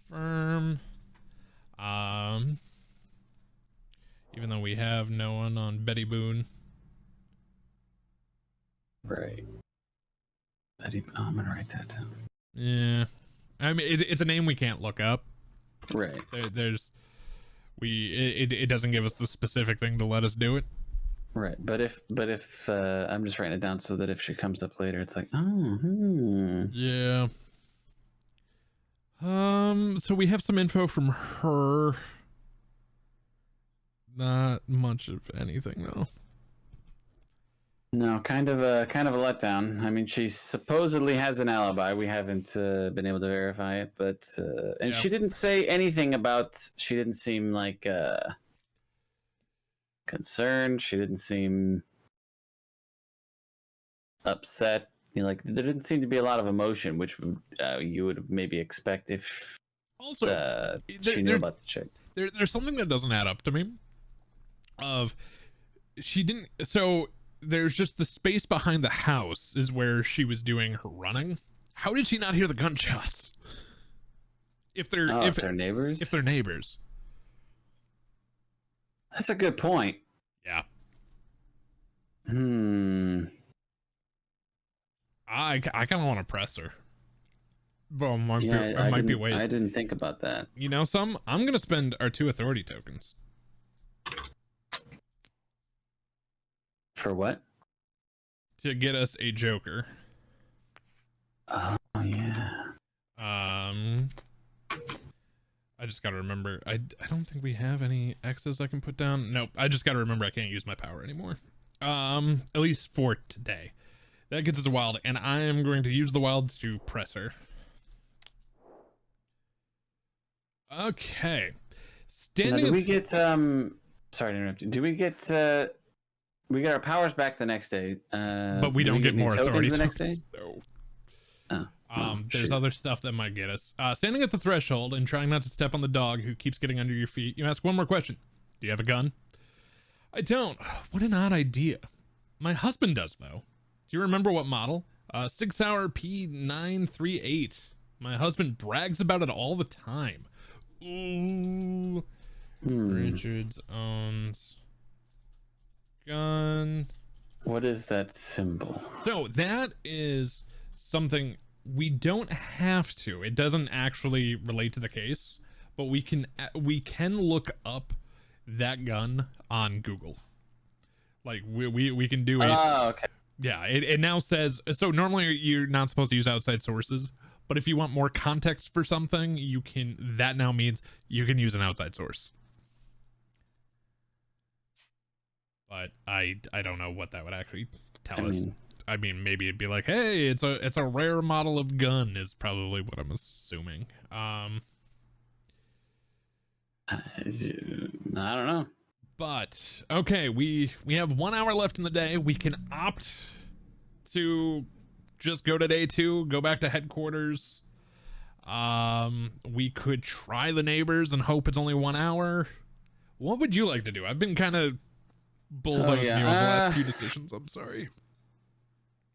confirm. Even though we have no one on Betty Boone.
Right. Betty, I'm gonna write that down.
Yeah. I mean, it's a name we can't look up.
Right.
It doesn't give us the specific thing to let us do it.
Right. But if I'm just writing it down so that if she comes up later, it's like,
Yeah. So we have some info from her. Not much of anything though.
No, kind of a letdown. I mean, she supposedly has an alibi. We haven't been able to verify it, but she didn't say anything about. She didn't seem like concerned. She didn't seem upset. You know, like there didn't seem to be a lot of emotion, which you would maybe expect if
also
she knew about the chick.
There's something that doesn't add up to me. She didn't. So there's just the space behind the house is where she was doing her running. How did she not hear the gunshots? If they're
neighbors.
If they're neighbors.
That's a good point.
Yeah. I kind of want to press her. Well, might be ways.
I didn't think about that.
You know, I'm gonna spend our 2 authority tokens.
For what?
To get us a Joker.
Oh yeah.
I just gotta remember. I don't think we have any X's I can put down. Nope. I just gotta remember I can't use my power anymore. At least for today. That gets us a wild, and I am going to use the wild to press her. Okay.
Now, do we get sorry to interrupt you. Do we get we get our powers back the next day?
But we don't get more authority
the next day?
No.
Oh,
there's other stuff that might get us. Standing at the threshold and trying not to step on the dog who keeps getting under your feet, you ask one more question. Do you have a gun? I don't. What an odd idea. My husband does, though. Do you remember what model? 6 Hour P938. My husband brags about it all the time. Ooh. Richards owns gun.
What is that symbol?
So that is something we don't have to. It doesn't actually relate to the case, but we can look up that gun on Google. Like we can do a
okay.
Yeah, it now says, so normally you're not supposed to use outside sources, but if you want more context for something, you can. That now means you can use an outside source. But I don't know what that would actually tell us. I mean, maybe it'd be like, hey, it's a rare model of gun is probably what I'm assuming.
I don't know.
But okay, we have 1 hour left in the day. We can opt to just go to day 2, go back to headquarters. We could try the neighbors and hope it's only 1 hour. What would you like to do? I've been kind of bulldozing you over the last few decisions. I'm sorry.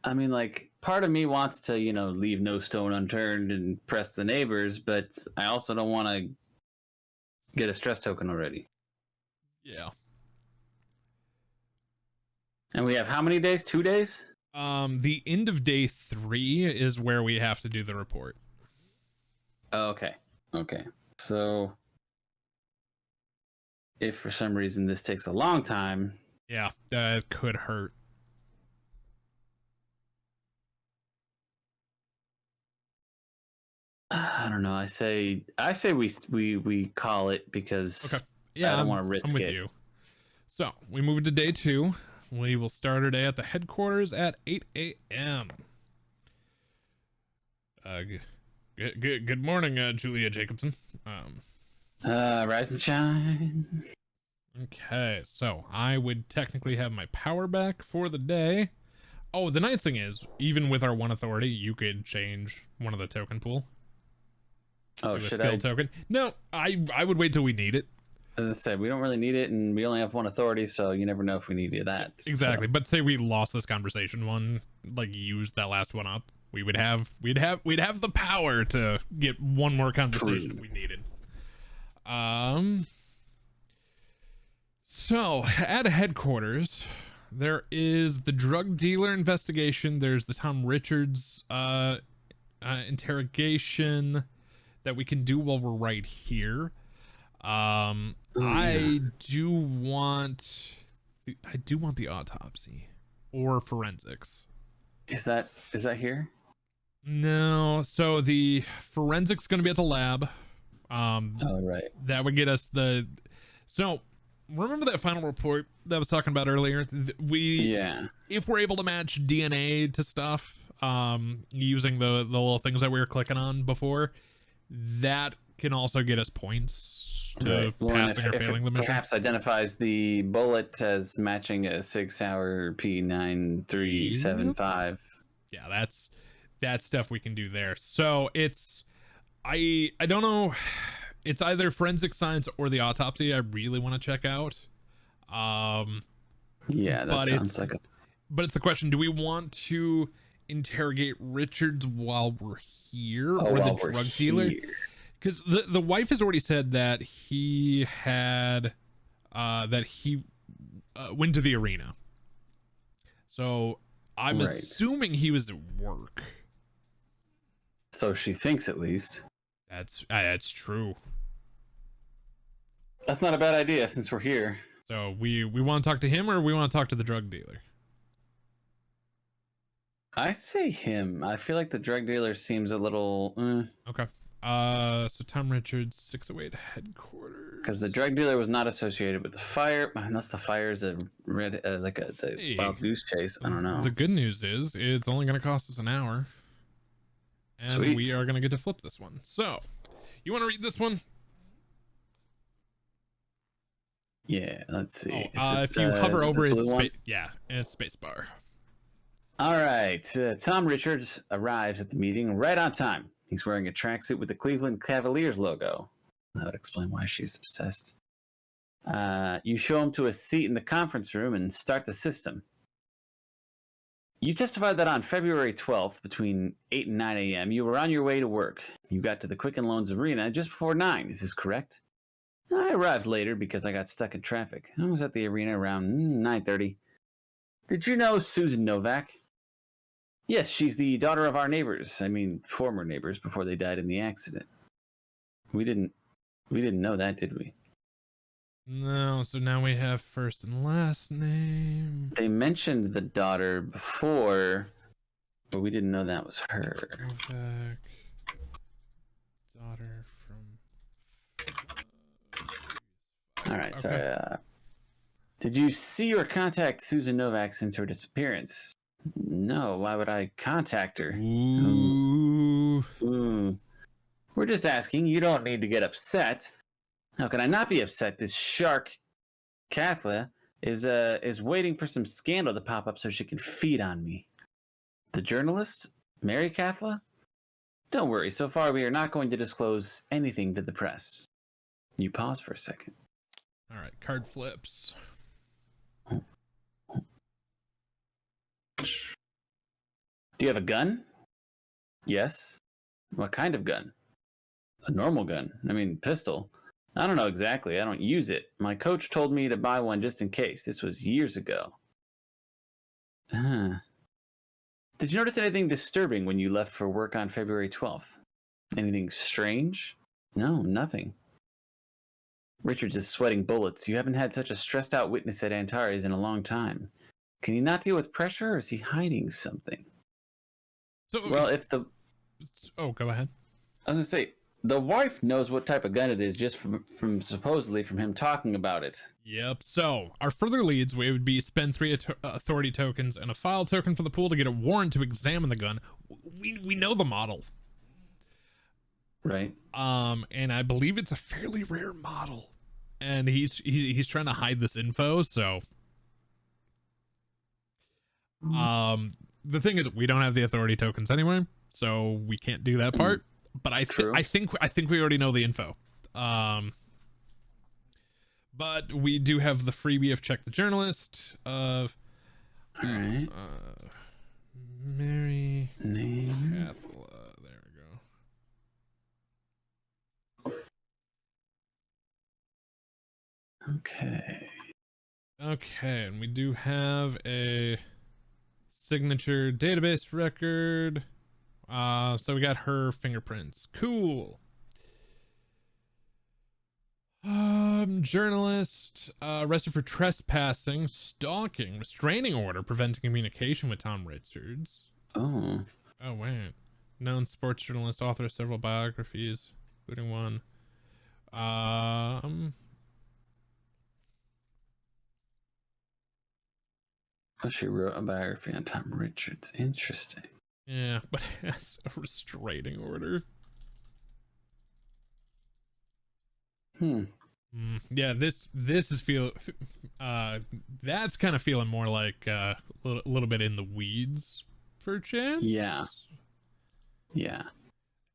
I mean, like, part of me wants to, leave no stone unturned and press the neighbors, but I also don't want to get a stress token already.
Yeah.
And we have how many days? 2 days?
The end of day 3 is where we have to do the report.
Okay. So if for some reason this takes a long time,
yeah, that could hurt.
I don't know. I say we call it because
okay. Yeah,
I don't want to risk
I'm with
it.
you. So we move to day 2. We will start our day at the headquarters at 8 a.m. Good morning, Julia Jacobson.
Rise and shine.
Okay, so I would technically have my power back for the day. Oh, the nice thing is, even with our 1 authority, you could change one of the token pool.
Oh,
to a
should
skill
I?
token. No, I would wait till we need it.
As I said, we don't really need it, and we only have 1 authority, so you never know if we need that.
Exactly,
So.
but say we lost this conversation one, like used that last one up, we'd have the power to get one more conversation if we needed. So at headquarters, there is the drug dealer investigation. There's the Tom Richards interrogation that we can do while we're right here. I do want the autopsy or forensics.
Is that here?
No, so the forensics going to be at the lab.
Oh, right.
That would get us so remember that final report that I was talking about earlier? If we're able to match DNA to stuff, using the little things that we were clicking on before, that can also get us points to passing or failing the mission.
Perhaps identifies the bullet as matching a 6-hour P9375.
Yeah, that's stuff we can do there. So it's I don't know. It's either forensic science or the autopsy I really want to check out.
Yeah, that sounds like
But it's the question, do we want to interrogate Richards while we're here, or the drug dealer? Because the wife has already said that he had went to the arena. So I'm assuming he was at work.
So she thinks, at least.
That's true.
That's not a bad idea since we're here.
So we want to talk to him, or we want to talk to the drug dealer?
I say him. I feel like the drug dealer seems a little
Okay. So Tom Richards, 608 headquarters.
Because the drug dealer was not associated with the fire, unless the fire is a red, the wild goose chase. I don't know.
The good news is it's only going to cost us an hour, and
Sweet.
we are going to get to flip this one. So, you want to read this one?
Yeah, let's see.
If you hover over it, it's spacebar.
All right. Tom Richards arrives at the meeting right on time. He's wearing a tracksuit with the Cleveland Cavaliers logo. That would explain why she's obsessed. You show him to a seat in the conference room and start the system. You testified that on February 12th, between 8 and 9 a.m., you were on your way to work. You got to the Quicken Loans Arena just before 9. Is this correct? I arrived later because I got stuck in traffic. I was at the arena around 9:30. Did you know Susan Novak? Yes, she's the daughter of our neighbors. I mean, former neighbors before they died in the accident. We didn't know that, did we?
No, so now we have first and last name.
They mentioned the daughter before, but we didn't know that was her.
Novak, daughter from...
All right, okay. So did you see or contact Susan Novak since her disappearance? No, why would I contact her?
Ooh.
We're just asking. You don't need to get upset. How can I not be upset? This shark, Kathla, is waiting for some scandal to pop up so she can feed on me. The journalist, Mary Kathla? Don't worry. So far, we are not going to disclose anything to the press. You pause for a second.
All right, card flips.
Do you have a gun? Yes. What kind of gun? A normal gun. I mean, pistol. I don't know exactly. I don't use it. My coach told me to buy one just in case. This was years ago. Did you notice anything disturbing when you left for work on February 12th? Anything strange? No, nothing. Richards is sweating bullets. You haven't had such a stressed out witness at Antares in a long time. Can he not deal with pressure, or is he hiding something?
So,
well, if the...
Oh, go ahead.
I was going to say, the wife knows what type of gun it is just from supposedly from him talking about it.
Yep. So our further leads would be spend 3 authority tokens and a file token for the pool to get a warrant to examine the gun. We know the model.
Right.
And I believe it's a fairly rare model. And he's trying to hide this info, so the thing is we don't have the authority tokens anyway, so we can't do that part. But I think we already know the info. But we do have the freebie of check the journalist of
Alright.
Mary
Name.
Cathla. There we go. Okay, and we do have a signature database record. So we got her fingerprints. Cool. Journalist arrested for trespassing, stalking, restraining order preventing communication with Tom Richards.
Oh
wait. Known sports journalist, author of several biographies, including one.
She wrote a biography on Tom Richards. Interesting.
Yeah, but has a restraining order. Yeah, this is that's kind of feeling more like a little bit in the weeds, perchance.
Yeah.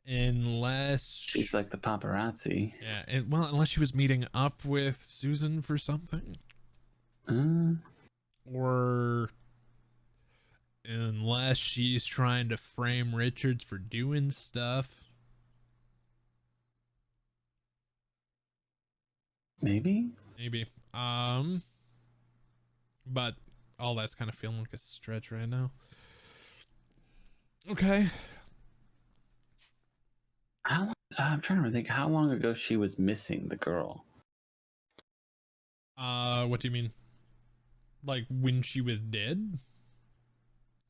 Unless
she's like the paparazzi.
Yeah, unless she was meeting up with Susan for something. Or unless she's trying to frame Richards for doing stuff.
Maybe.
But all that's kind of feeling like a stretch right now. Okay.
I'm trying to think how long ago she was missing, the girl.
What do you mean? Like when she was dead?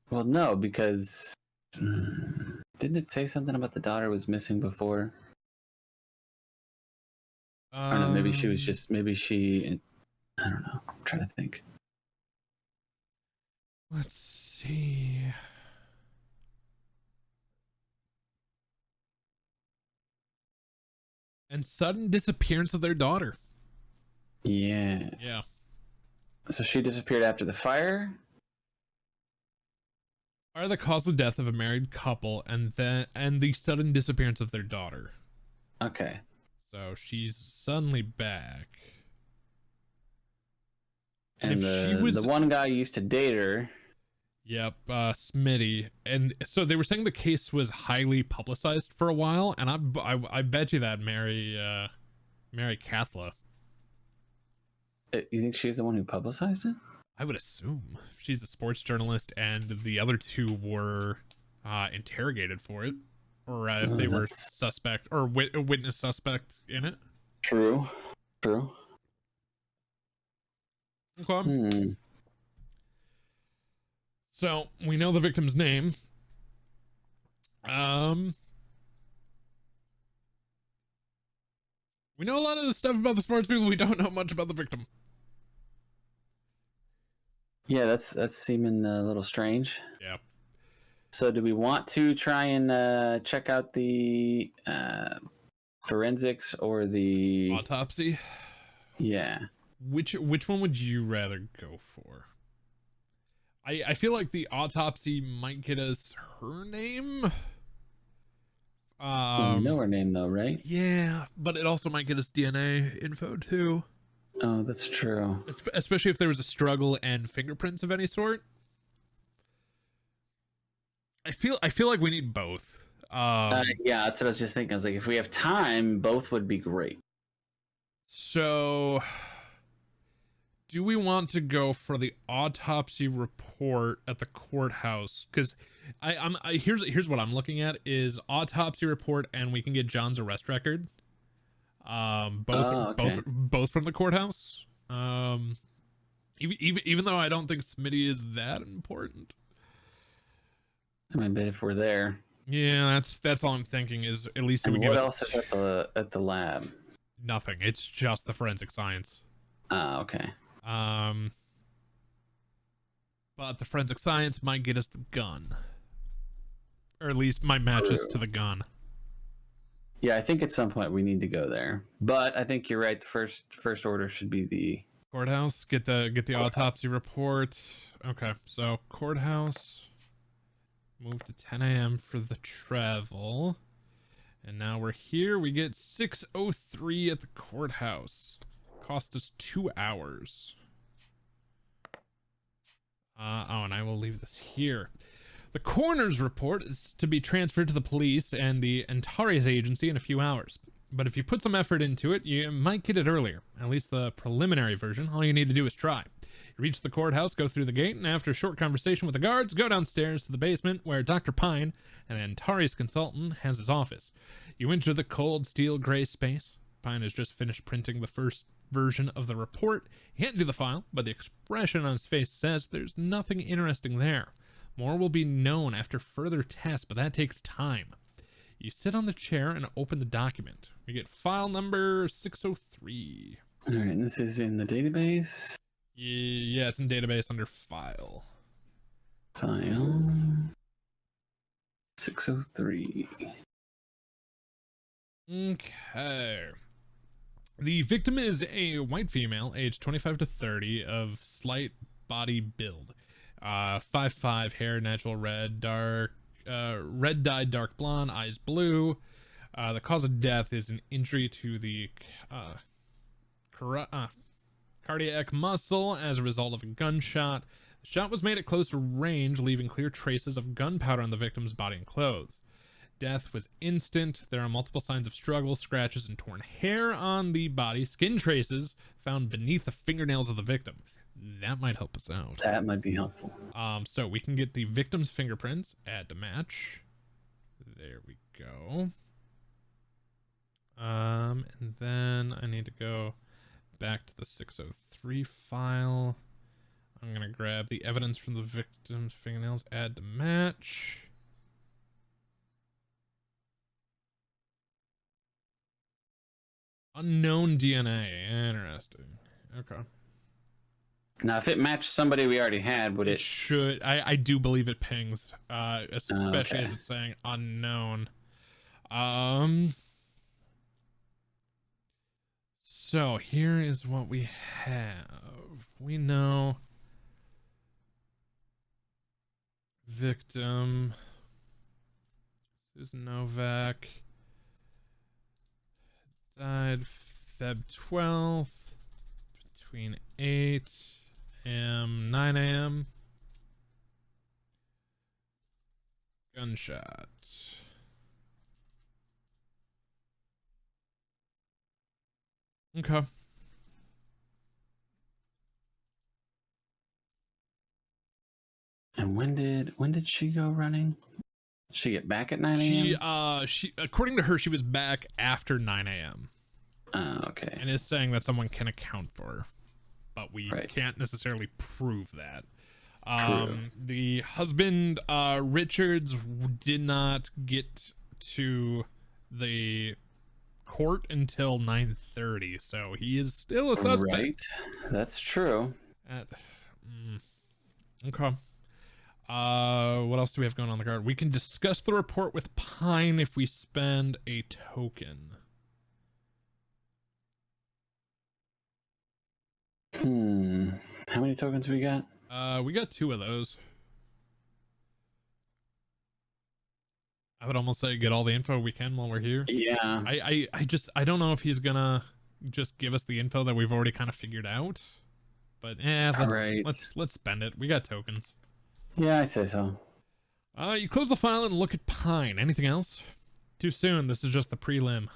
Well, no, because didn't it say something about the daughter was missing before? I don't know. Maybe she was just. Maybe she. I don't know. I'm trying to think.
Let's see. And sudden disappearance of their daughter.
Yeah.
Yeah.
So she disappeared after the fire.
Are the cause of the death of a married couple and the sudden disappearance of their daughter.
Okay.
So she's suddenly back.
And the one guy used to date her.
Yep, Smitty. And so they were saying the case was highly publicized for a while, and I bet you that Mary Cathla.
You think she's the one who publicized it?
I would assume. She's a sports journalist, and the other two were interrogated for it, or if they were suspect or witness suspect in it.
True.
Okay. So we know the victim's name. We know a lot of the stuff about the sports people. We don't know much about the victim.
Yeah, that's seeming a little strange.
Yeah.
So do we want to try and check out the forensics or the
autopsy?
Yeah.
Which one would you rather go for? I feel like the autopsy might get us her name.
You know her name though, right?
Yeah, but it also might get us DNA info too.
Oh, that's true.
Especially if there was a struggle and fingerprints of any sort. I feel like we need both.
Yeah, that's what I was just thinking. I was like, if we have time, both would be great.
So, do we want to go for the autopsy report at the courthouse? Because here's what I'm looking at is autopsy report, and we can get John's arrest record. Both from the courthouse. Even though I don't think Smitty is that important.
I bet if we're there.
Yeah, that's all I'm thinking is at least it
And
would give
what
us
else is at the lab?
nothing. It's just the forensic science.
Ah, okay.
Um, but the forensic science might get us the gun, or at least might match us
True.
to the gun.
Yeah, I think at some point we need to go there. But I think you're right. The first order should be the
Courthouse. Get the
courthouse.
autopsy report. Okay, so courthouse. Move to 10 a.m. for the travel. And now we're here. We get 6:03 at the courthouse. Cost us 2 hours. Oh, and I will leave this here. The coroner's report is to be transferred to the police and the Antares agency in a few hours. But if you put some effort into it, you might get it earlier. At least the preliminary version. All you need to do is try. You reach the courthouse, go through the gate, and after a short conversation with the guards, go downstairs to the basement where Dr. Pine, an Antares consultant, has his office. You enter the cold steel gray space. Pine has just finished printing the first version of the report. He can't do the file, but the expression on his face says there's nothing interesting there. More will be known after further tests, but that takes time. You sit on the chair and open the document. You get file number 603.
All right, and this is in the database.
Yeah, it's in database under file.
File 603.
Okay. The victim is a white female, aged 25 to 30, of slight body build. 5'5", hair natural red, red dyed dark blonde, eyes blue. The cause of death is an injury to the cardiac muscle as a result of a gunshot. The shot was made at close range, leaving clear traces of gunpowder on the victim's body and clothes. Death was instant. There are multiple signs of struggle, scratches, and torn hair on the body. Skin traces found beneath the fingernails of the victim. That might help us out.
That might be helpful.
So we can get the victim's fingerprints, add to match. There we go. And then I need to go back to the 603 file. I'm gonna grab the evidence from the victim's fingernails, add to match. Unknown DNA. Interesting. Okay.
Now, if it matched somebody we already had, would
It
it?
should. I do believe it pings, especially
Okay.
as it's saying unknown. So here is what we have. We know victim Susan Novak died Feb 12th between 8 a.m. 9 a.m. Gunshot. Okay.
And when did she go running? Did she get back at 9 a.m.?
She according to her, she was back after 9 a.m.
Okay.
and is saying that someone can account for her, but we can't necessarily prove that. The husband, Richards, did not get to the court until 9:30, so he is still a suspect.
Right, that's true.
Okay. What else do we have going on the card? We can discuss the report with Pine if we spend a token.
How many tokens we got?
We got 2 of those. I would almost say get all the info we can while we're here.
Yeah.
I don't know if he's gonna just give us the info that we've already kind of figured out. But let's spend it. We got tokens.
Yeah, I say so.
You close the file and look at Pine. Anything else? Too soon. This is just the prelim.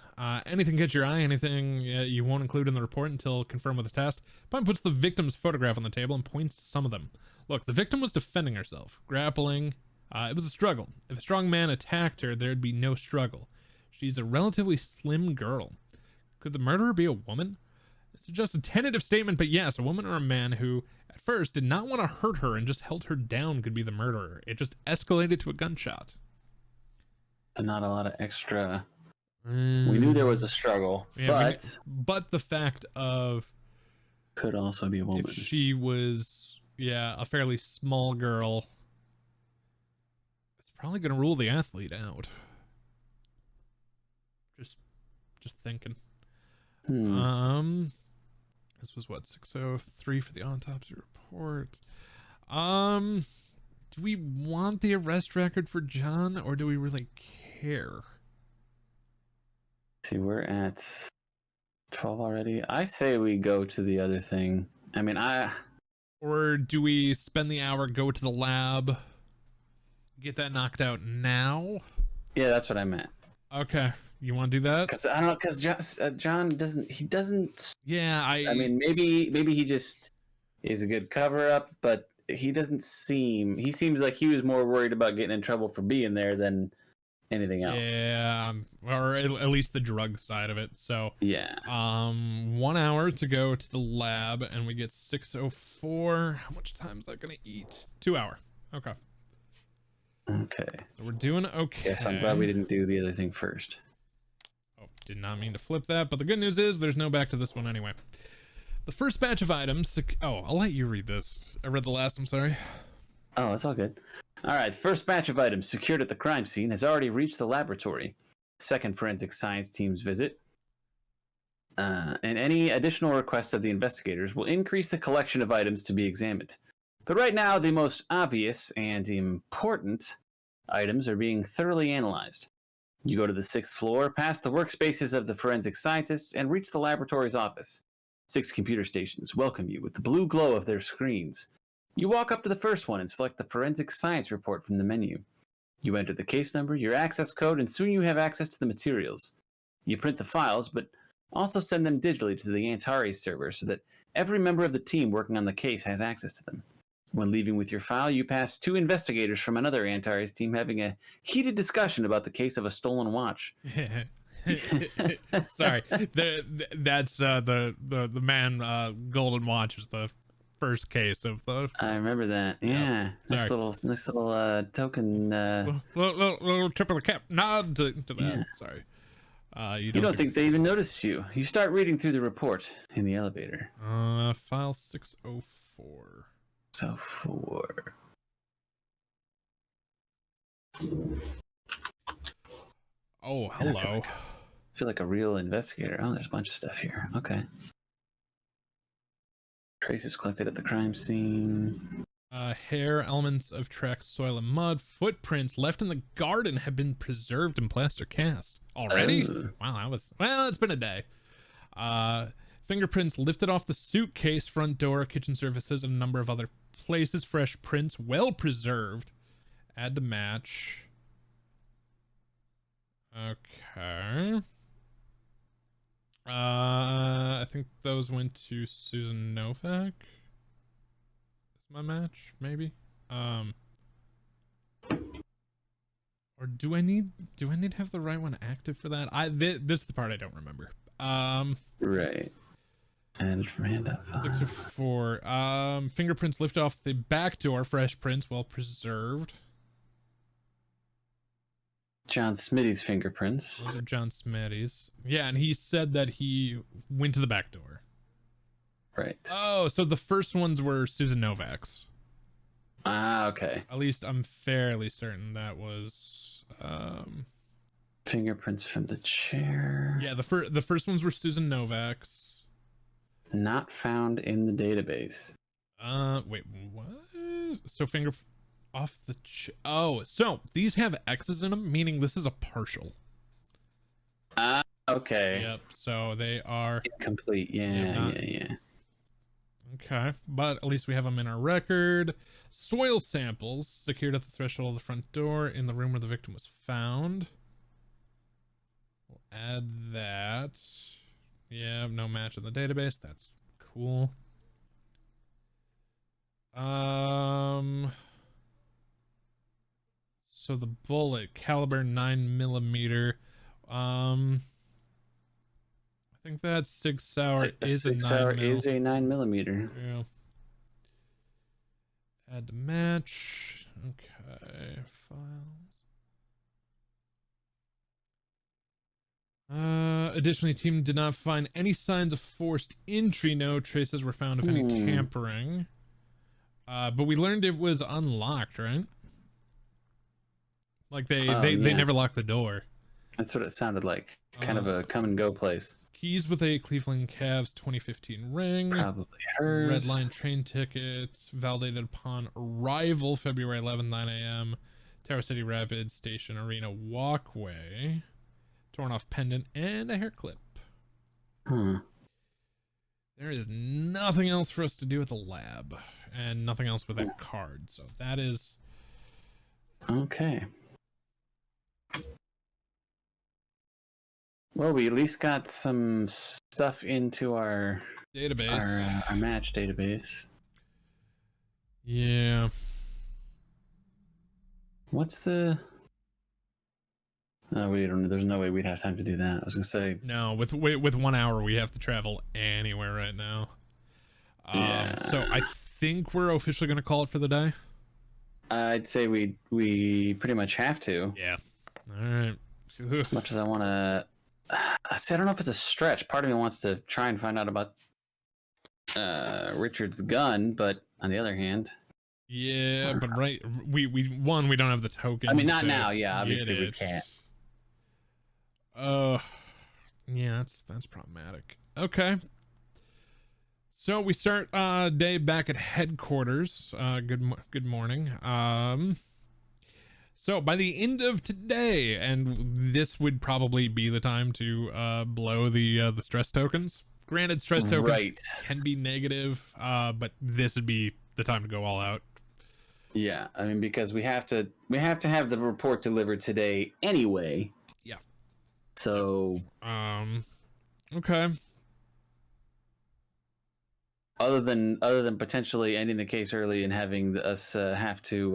Anything catch your eye? Anything you won't include in the report until confirmed with a test? Pine puts the victim's photograph on the table and points to some of them. Look, the victim was defending herself, grappling. It was a struggle. If a strong man attacked her, there'd be no struggle. She's a relatively slim girl. Could the murderer be a woman? It's just a tentative statement, but yes, a woman or a man who, at first, did not want to hurt her and just held her down could be the murderer. It just escalated to a gunshot.
not a lot of extra. We knew there was a struggle,
Yeah,
but
the fact of
could also be a woman.
if she was, a fairly small girl, it's probably gonna rule the athlete out. Just thinking. This was what, 603 for the autopsy report. Do we want the arrest record for John, or do we really care?
See, we're at 12 already. I say we go to the other thing. I mean,
Or do we spend the hour, go to the lab, get that knocked out now?
Yeah, that's what I meant.
Okay, you want to do that?
Because I don't know, because John doesn't. He doesn't.
Yeah,
I mean, maybe he just is a good cover up, but he doesn't seem. He seems like he was more worried about getting in trouble for being there than anything else.
Yeah, or at least the drug side of it. So
yeah.
1 hour to go to the lab, and we get 6:04. How much time is that gonna eat? 2 hour. Okay.
Okay.
So we're doing okay.
Yes, I'm glad we didn't do the other thing first.
Oh, did not mean to flip that, but the good news is there's no back to this one anyway. The first batch of items. Oh, I'll let you read this. I read the last. I'm sorry.
Oh, it's all good. All right. First batch of items secured at the crime scene has already reached the laboratory. Second forensic science team's visit. And any additional requests of the investigators will increase the collection of items to be examined. But right now, the most obvious and important items are being thoroughly analyzed. You go to the 6th floor, past the workspaces of the forensic scientists, and reach the laboratory's office. 6 computer stations welcome you with the blue glow of their screens. You walk up to the first one and select the forensic science report from the menu. You enter the case number, your access code, and soon you have access to the materials. You print the files, but also send them digitally to the Antares server so that every member of the team working on the case has access to them. When leaving with your file, you pass 2 investigators from another Antares team having a heated discussion about the case of a stolen watch.
Sorry, that's the man. Golden watch is the first case of the.
I remember that. Yeah, nice little token.
Little tip of the cap nod to that. Yeah. Sorry. You don't
think they even noticed you. You start reading through the report in the elevator.
File 604.
So 4.
Oh, hello.
I feel like a real investigator. Oh, there's a bunch of stuff here. Okay. Traces collected at the crime scene.
Hair, elements of tracked soil and mud, footprints left in the garden have been preserved in plaster cast. Already? Wow, it's been a day. Fingerprints lifted off the suitcase, front door, kitchen surfaces, and a number of other places. Fresh prints, well preserved. Add to match. Okay. I think those went to Susan Novak. Is my match, maybe? Or do I need to have the right one active for that? This is the part I don't remember.
Right. And from handout
604. Fingerprints lifted off the back door, fresh prints, well preserved.
John Smitty's fingerprints.
Those are John Smitty's. Yeah, and he said that he went to the back door.
Right.
Oh, so the first ones were Susan Novak's.
Ah, okay.
At least I'm fairly certain that was
fingerprints from the chair.
Yeah, the first ones were Susan Novak's.
Not found in the database.
Wait, what? So finger off the oh, so these have X's in them, meaning this is a partial.
Okay.
Yep, so they are
incomplete. Yeah.
Okay, but at least we have them in our record. Soil samples secured at the threshold of the front door in the room where the victim was found. We'll add that. Yeah, no match in the database. That's cool. So the bullet, caliber 9mm. I think that Sig Sauer is a
9mm.
Yeah. Add to match. Okay. Files. Additionally, team did not find any signs of forced entry. No traces were found of any tampering. But we learned it was unlocked, right? Like they never locked the door.
That's what it sounded like. Kind of a come and go place.
Keys with a Cleveland Cavs 2015 ring.
Probably hers.
Red line train tickets validated upon arrival February 11th, 9 a.m. Tower City Rapids Station Arena walkway. Torn off pendant and a hair clip. There is nothing else for us to do with the lab and nothing else with that card. So that is
okay. Well, we at least got some stuff into our
database,
our match database.
Yeah.
What's the? We don't. There's no way we'd have time to do that. I was gonna say.
No, with 1 hour, we have to travel anywhere right now. Yeah. So I think we're officially gonna call it for the day.
I'd say we pretty much have to.
Yeah. All right.
As much as I want to. I don't know if it's a stretch. Part of me wants to try and find out about Richard's gun, but on the other hand,
yeah, but right, we don't have the token.
I mean, not now. Yeah, obviously we can't.
Yeah, that's problematic. Okay, so we start day back at headquarters. Good morning. So by the end of today, and this would probably be the time to blow the stress tokens. Granted, stress tokens can be negative, but this would be the time to go all out.
Yeah, I mean, because we have to have the report delivered today anyway.
Yeah.
So.
Okay.
Other than potentially ending the case early and having us have to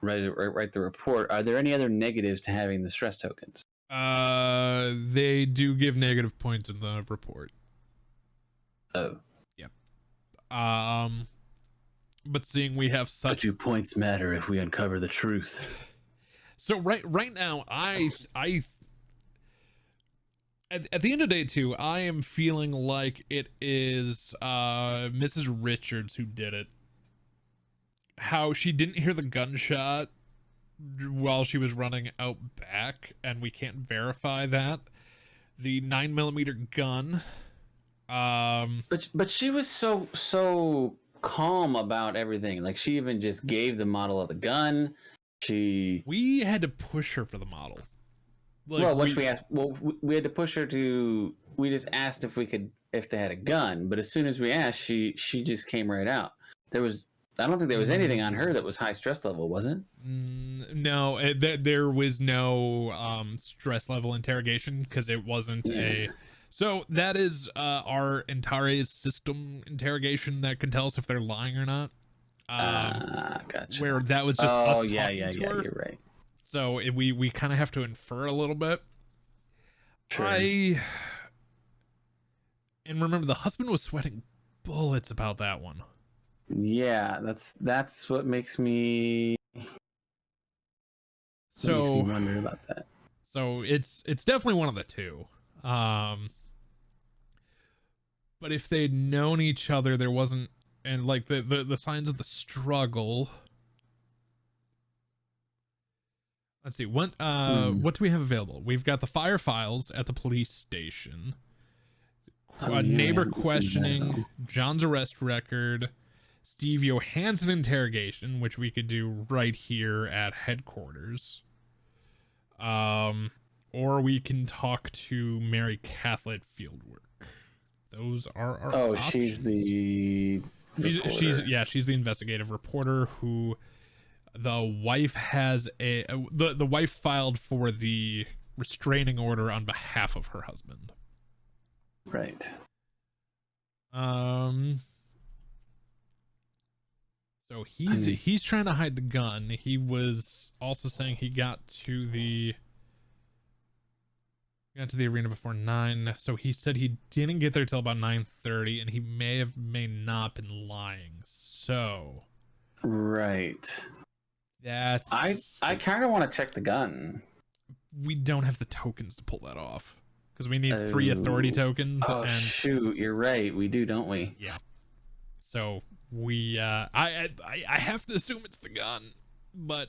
write the report, are there any other negatives to having the stress tokens?
They do give negative points in the report.
Oh.
Yep. But seeing we have such.
But do points matter if we uncover the truth?
So right now, I at the end of day 2, I am feeling like it is Mrs. Richards who did it. How she didn't hear the gunshot while she was running out back, and we can't verify that. The 9mm gun.
But she was so calm about everything. Like, she even just gave the model of the gun.
We had to push her for the model. Like,
well, once we asked, we had to push her to. We just asked if they had a gun, but as soon as we asked, she just came right out. I don't think there was anything on her that was high stress level, was it?
No, there was no stress level interrogation because it wasn't a. So that is our entire system interrogation that can tell us if they're lying or not.
Gotcha.
Where that was just us talking to her.
You're right.
So we kind of have to infer a little bit.
Sure.
And remember, the husband was sweating bullets about that one.
Yeah, that's what makes me. Wonder about that.
So it's definitely one of the two. But if they'd known each other, there wasn't, and like the signs of the struggle. Let's see. What do we have available? We've got the fire files at the police station. Neighbor questioning, John's arrest record, Steve Johansson interrogation, which we could do right here at headquarters. Or we can talk to Mary Catholic fieldwork. Those are our options.
She's the reporter.
She's the investigative reporter who the wife has the wife filed for the restraining order on behalf of her husband.
Right.
So he's trying to hide the gun. He was also saying he got to the arena before 9. So he said he didn't get there till about 9:30, and he may not been lying. So
right.
That's
I kind of want to check the gun.
We don't have the tokens to pull that off because we need 3 authority tokens.
Oh,
and
shoot, you're right. We do, don't we?
yeah. So we, I have to assume it's the gun, but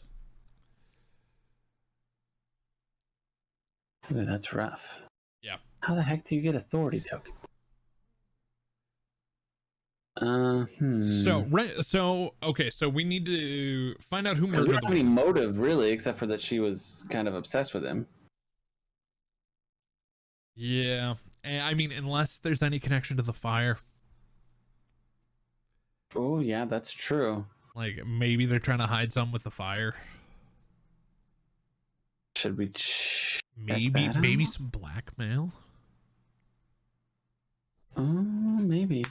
Ooh, that's rough.
yeah.
How the heck do you get authority tokens?
So right, so okay, so we need to find out who
Because we
murdered
don't have any motive really, except for that she was kind of obsessed with him.
Yeah, and I mean, unless there's any connection to the fire.
Oh yeah, that's true.
Like maybe they're trying to hide something with the fire.
Should we check
Maybe
that
maybe
out?
some blackmail.
Oh, maybe.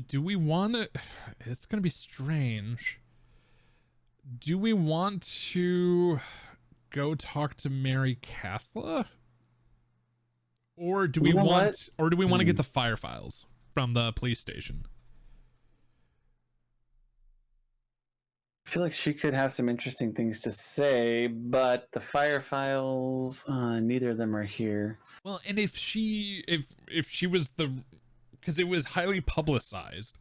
Do we want to? It's gonna be strange. Do we want to go talk to Mary Cathla? Or do we want to get the fire files from the police station?
I feel like she could have some interesting things to say, but the fire files, neither of them are here.
Well, and if she was because it was highly publicized,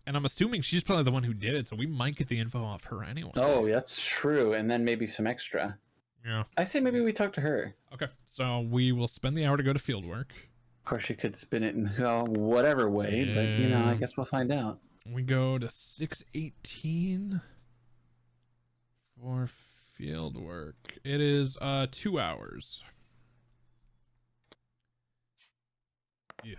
and I'm assuming she's probably the one who did it, so we might get the info off her anyway.
Oh, that's true, and then maybe some extra.
Yeah.
I say maybe we talk to her.
Okay, so we will spend the hour to go to field work.
Of course, she could spin it in whatever way, but you know, I guess we'll find out.
We go to 6:18 for field work. It is 2 hours. Yeah.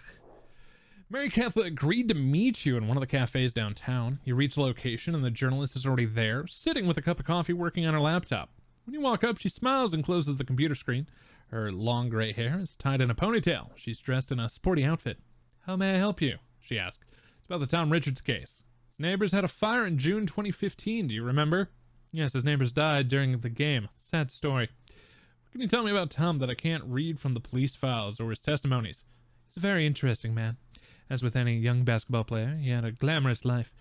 Mary Cathla agreed to meet you in one of the cafes downtown. You reach the location and the journalist is already there, sitting with a cup of coffee working on her laptop. When you walk up, she smiles and closes the computer screen. Her long gray hair is tied in a ponytail. She's dressed in a sporty outfit. "How may I help you?" she asked. "It's about the Tom Richards case. His neighbors had a fire in June 2015. Do you remember?" "Yes, his neighbors died during the game. Sad story." "What can you tell me about Tom that I can't read from the police files or his testimonies?" "He's a very interesting man. As with any young basketball player, he had a glamorous life.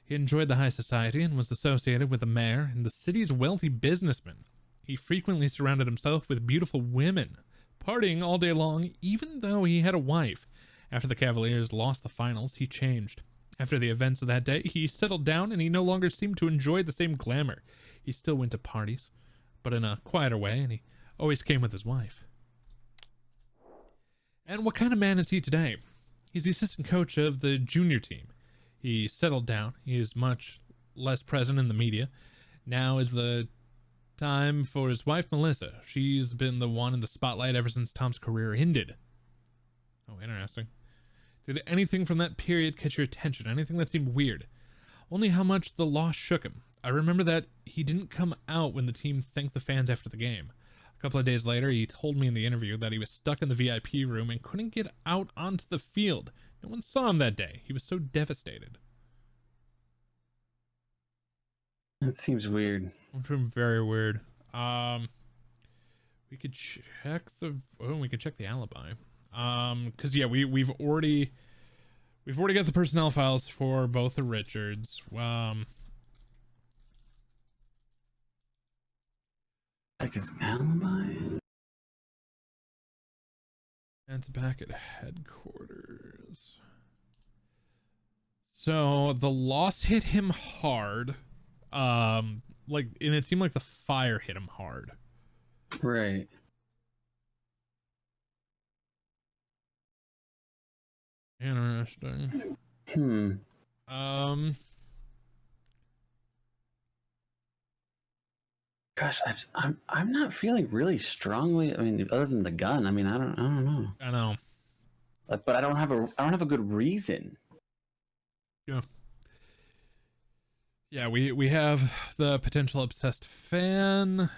He enjoyed the high society and was associated with the mayor and the city's wealthy businessmen. He frequently surrounded himself with beautiful women, partying all day long, even though he had a wife. After the Cavaliers lost the finals, he changed. After the events of that day, he settled down and he no longer seemed to enjoy the same glamour. He still went to parties, but in a quieter way, and he always came with his wife." "And what kind of man is he today?" "He's the assistant coach of the junior team. He settled down. He is much less present in the media. Now is the time for his wife, Melissa. She's been the one in the spotlight ever since Tom's career ended." Oh, interesting. "Did anything from that period catch your attention? Anything that seemed weird?" "Only how much the loss shook him. I remember that he didn't come out when the team thanked the fans after the game. A couple of days later, he told me in the interview that he was stuck in the VIP room and couldn't get out onto the field. No one saw him that day. He was so devastated."
That seems weird.
Very weird. We could check the alibi. Because yeah, we've already got the personnel files for both the Richards.
Like his alibi?
It's back at headquarters. So the loss hit him hard. And it seemed like the fire hit him hard.
Right.
Interesting.
Gosh, I'm not feeling really strongly. I mean, other than the gun. I mean, I don't know.
I know.
But I don't have a good reason.
Yeah. Yeah, we have the potential obsessed fan.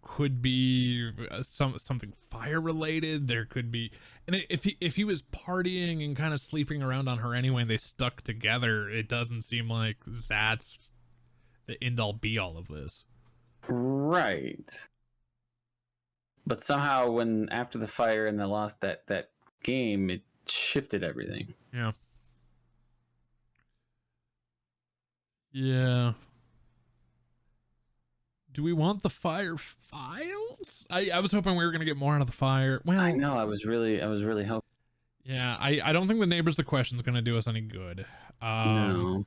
Could be something fire related. There could be, and if he was partying and kind of sleeping around on her anyway, and they stuck together, it doesn't seem like that's the end all be all of this.
Right. But somehow, when after the fire and they lost that game, it shifted everything.
Yeah. Yeah. do we want the fire files? I was hoping we were gonna get more out of the fire. Well,
I know. I was really hoping.
yeah, I don't think the neighbors the question's gonna do us any good.
No.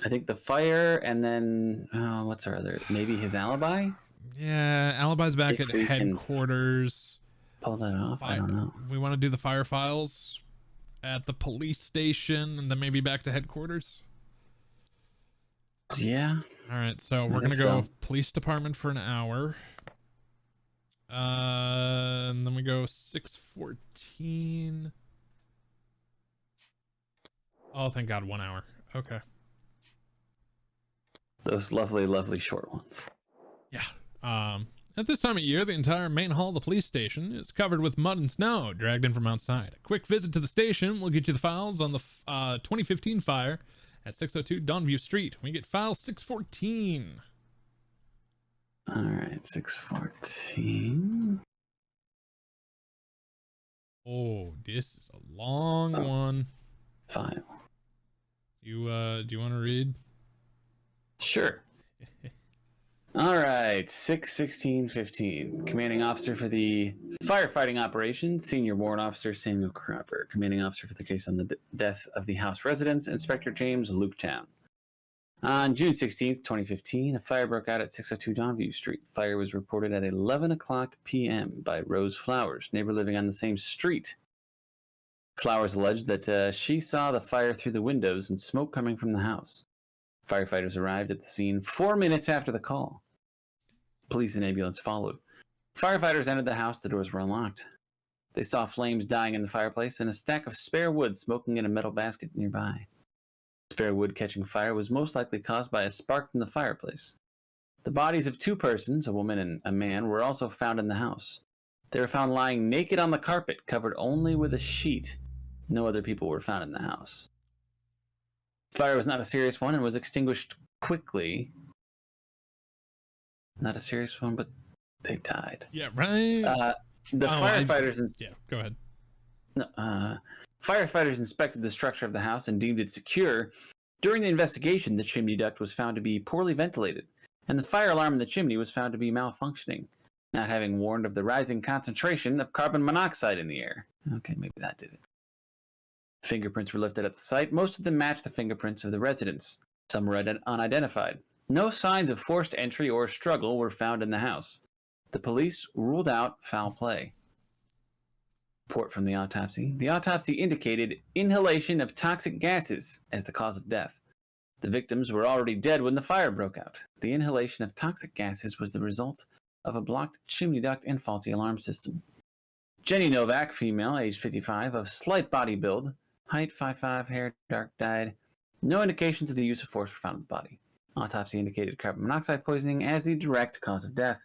I think the fire, and then what's our other? Maybe his alibi.
Yeah, alibi's back
If
at
we can
headquarters.
pull that off. I don't know.
We want to do the fire files at the police station, and then maybe back to headquarters.
Yeah.
All right, so we're gonna go police department for an hour. And then we go 6:14. Oh, thank God, 1 hour. Okay.
Those lovely, lovely short ones.
Yeah. At this time of year, the entire main hall of the police station is covered with mud and snow dragged in from outside. A quick visit to the station will get you the files on the 2015 fire at 602 Donview Street. We get file 614.
All right, 614.
Oh, this is a long one.
File.
Do you want to read?
Sure. All right, 6/16/15. Commanding officer for the firefighting operation, Senior Warrant Officer Samuel Cropper. Commanding officer for the case on the death of the house residents, Inspector James Luketown. On June 16th, 2015, a fire broke out at 602 Donview Street. Fire was reported at 11 o'clock p.m. by Rose Flowers, neighbor living on the same street. Flowers alleged that she saw the fire through the windows and smoke coming from the house. Firefighters arrived at the scene 4 minutes after the call. Police and ambulance followed. Firefighters entered the house. The doors were unlocked. They saw flames dying in the fireplace and a stack of spare wood smoking in a metal basket nearby. Spare wood catching fire was most likely caused by a spark from the fireplace. The bodies of 2 persons, a woman and a man, were also found in the house. They were found lying naked on the carpet, covered only with a sheet. No other people were found in the house. The fire was not a serious one and was extinguished quickly. Not a serious one, but they died.
Yeah, right.
Firefighters
yeah, go ahead.
Firefighters inspected the structure of the house and deemed it secure. During the investigation, the chimney duct was found to be poorly ventilated, and the fire alarm in the chimney was found to be malfunctioning, not having warned of the rising concentration of carbon monoxide in the air. Okay, maybe that did it. Fingerprints were lifted at the site. Most of them matched the fingerprints of the residents. Some were unidentified. No signs of forced entry or struggle were found in the house. The police ruled out foul play. Report from the autopsy. The autopsy indicated inhalation of toxic gases as the cause of death. The victims were already dead when the fire broke out. The inhalation of toxic gases was the result of a blocked chimney duct and faulty alarm system. Jenny Novak, female, age 55, of slight body build, height 5'5", hair dark dyed. No indications of the use of force were found in the body. Autopsy indicated carbon monoxide poisoning as the direct cause of death.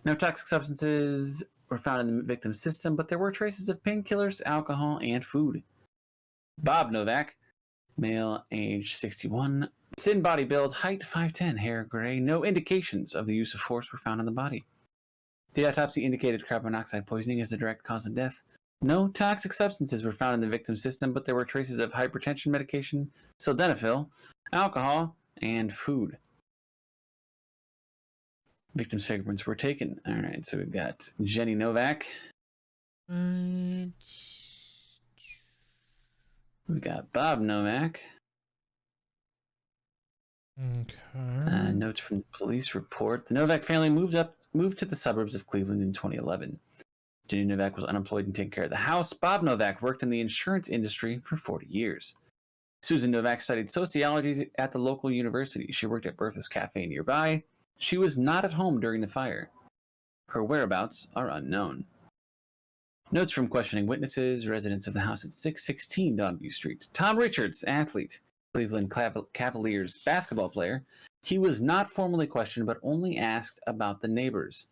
No toxic substances were found in the victim's system, but there were traces of painkillers, alcohol, and food. Bob Novak, male, age 61, thin body build, height 5'10", hair gray. No indications of the use of force were found in the body. The autopsy indicated carbon monoxide poisoning as the direct cause of death. No toxic substances were found in the victim's system, but there were traces of hypertension medication, sildenafil, alcohol, and food. Victim's fingerprints were taken. All right, so we've got Jenny Novak. We've got Bob Novak.
Okay.
Notes from the police report. The Novak family moved to the suburbs of Cleveland in 2011. Jenny Novak was unemployed and taking care of the house. Bob Novak worked in the insurance industry for 40 years. Susan Novak studied sociology at the local university. She worked at Bertha's Cafe nearby. She was not at home during the fire. Her whereabouts are unknown. Notes from questioning witnesses, residents of the house at 616 Donview Street. Tom Richards, athlete, Cleveland Cavaliers basketball player. He was not formally questioned, but only asked about the neighbors.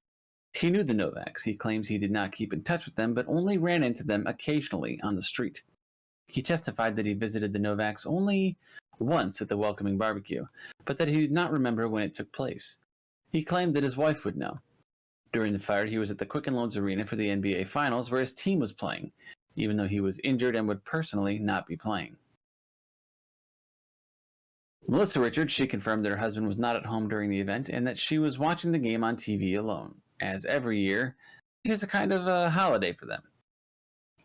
He knew the Novaks. He claims he did not keep in touch with them, but only ran into them occasionally on the street. He testified that he visited the Novaks only once at the welcoming barbecue, but that he did not remember when it took place. He claimed that his wife would know. During the fire, he was at the Quicken Loans Arena for the NBA Finals, where his team was playing, even though he was injured and would personally not be playing. Melissa Richards, she confirmed that her husband was not at home during the event and that she was watching the game on TV alone. As every year, it is a kind of a holiday for them.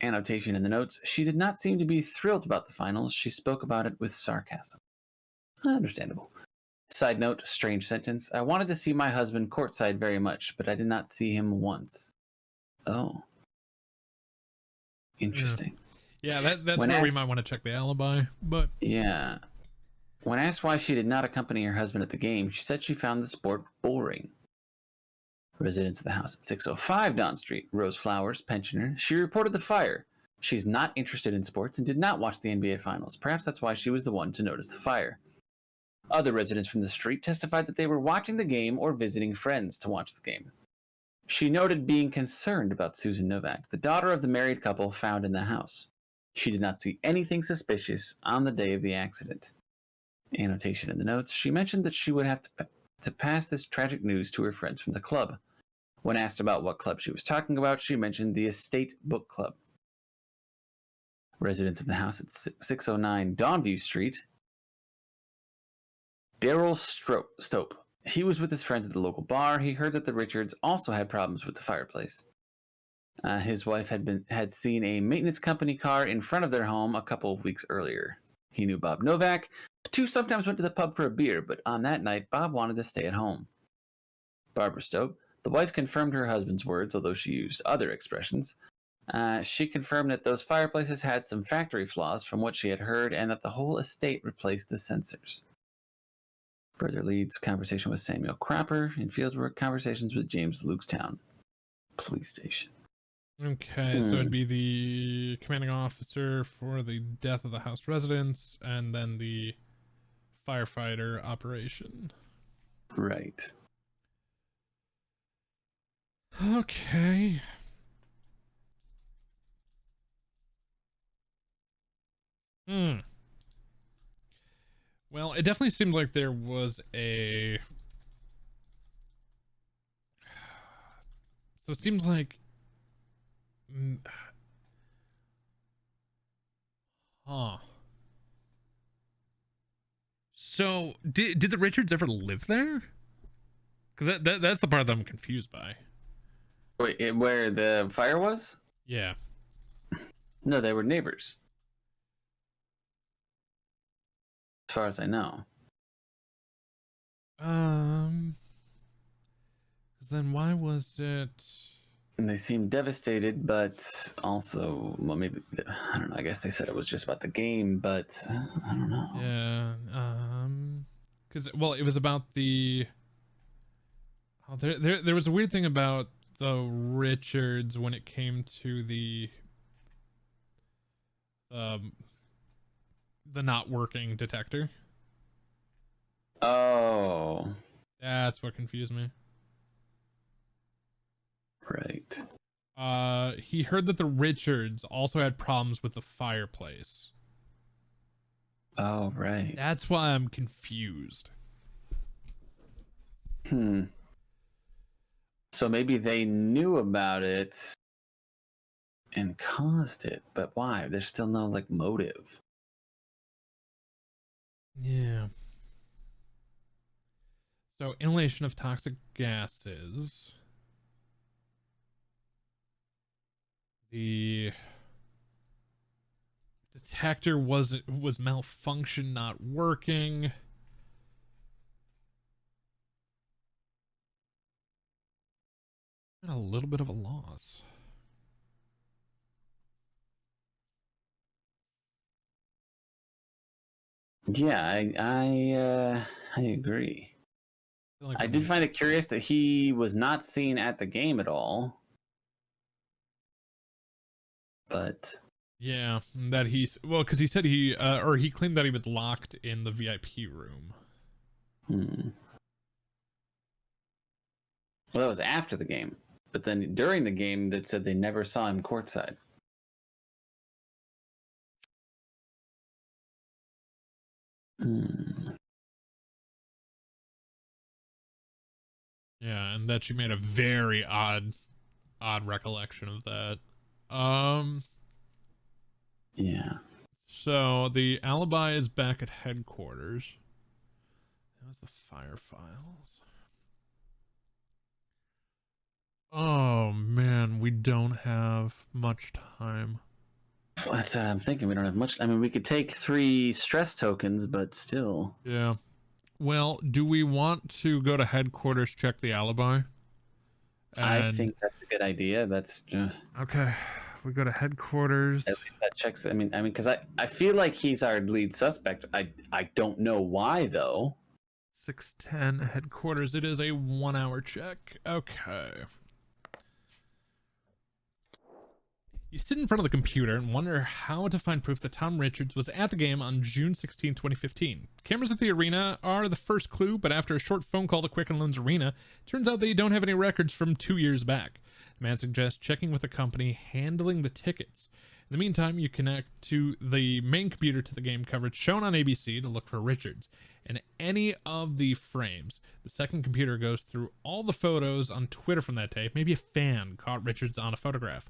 Annotation in the notes, she did not seem to be thrilled about the finals. She spoke about it with sarcasm. Understandable. Side note, strange sentence. I wanted to see my husband courtside very much, but I did not see him once. Oh. Interesting.
Yeah, that's
When
where we
asked-
might want to check the alibi, but
Yeah. When asked why she did not accompany her husband at the game, she said she found the sport boring. Residents of the house at 605 Don Street, Rose Flowers, pensioner, she reported the fire. She's not interested in sports and did not watch the NBA Finals. Perhaps that's why she was the one to notice the fire. Other residents from the street testified that they were watching the game or visiting friends to watch the game. She noted being concerned about Susan Novak, the daughter of the married couple found in the house. She did not see anything suspicious on the day of the accident. Annotation in the notes, she mentioned that she would have to pass this tragic news to her friends from the club. When asked about what club she was talking about, she mentioned the Estate Book Club. Residents of the house at 609 Dawnview Street, Daryl Stope. He was with his friends at the local bar. He heard that the Richards also had problems with the fireplace. His wife had seen a maintenance company car in front of their home a couple of weeks earlier. He knew Bob Novak. The two sometimes went to the pub for a beer, but on that night, Bob wanted to stay at home. Barbara Stope, the wife, confirmed her husband's words, although she used other expressions. She confirmed that those fireplaces had some factory flaws from what she had heard and that the whole estate replaced the sensors. Further leads, conversation with Samuel Cropper in fieldwork, conversations with James Lukestown police station.
okay, so it'd be the commanding officer for the death of the house residents and then the firefighter operation.
Right.
Okay. Well, it definitely seemed like there was a... So it seems like... Huh. So, did the Richards ever live there? Because that's the part that I'm confused by.
Wait, where the fire was?
Yeah.
No, they were neighbors. As far as I know.
Then why was it...
And they seemed devastated, but also, well, maybe, I don't know, I guess they said it was just about the game, but I don't know.
Yeah, because, well, it was about the... Oh, there was a weird thing about the Richards when it came to the not working detector.
Oh.
That's what confused me.
Right.
He heard that the Richards also had problems with the fireplace.
Oh, right.
That's why I'm confused.
So maybe they knew about it and caused it, but why? There's still no, like, motive.
Yeah. So, inhalation of toxic gases. The detector was malfunction, not working. And a little bit of a loss.
Yeah, I agree. I did find it curious that he was not seen at the game at all. But
yeah, that he's, well, because he said he or he claimed that he was locked in the VIP room.
Well, that was after the game, but then during the game, that said they never saw him courtside.
Yeah, and that she made a very odd recollection of that.
Yeah.
So the alibi is back at headquarters. How's the fire files? Oh man, we don't have much time.
That's what I'm thinking. We don't have much. I mean, we could take 3 stress tokens, but still.
Yeah. Well, do we want to go to headquarters, check the alibi?
I think that's a good idea. That's
okay. We go to headquarters.
at least that checks. I mean, because I feel like he's our lead suspect. I don't know why though.
610 headquarters. It is a 1-hour check. Okay. You sit in front of the computer and wonder how to find proof that Tom Richards was at the game on June 16, 2015. Cameras at the arena are the first clue, but after a short phone call to Quicken Loans Arena, it turns out they don't have any records from 2 years back. The man suggests checking with the company handling the tickets. In the meantime, you connect to the main computer to the game coverage shown on ABC to look for Richards. In any of the frames, the second computer goes through all the photos on Twitter from that day. Maybe a fan caught Richards on a photograph.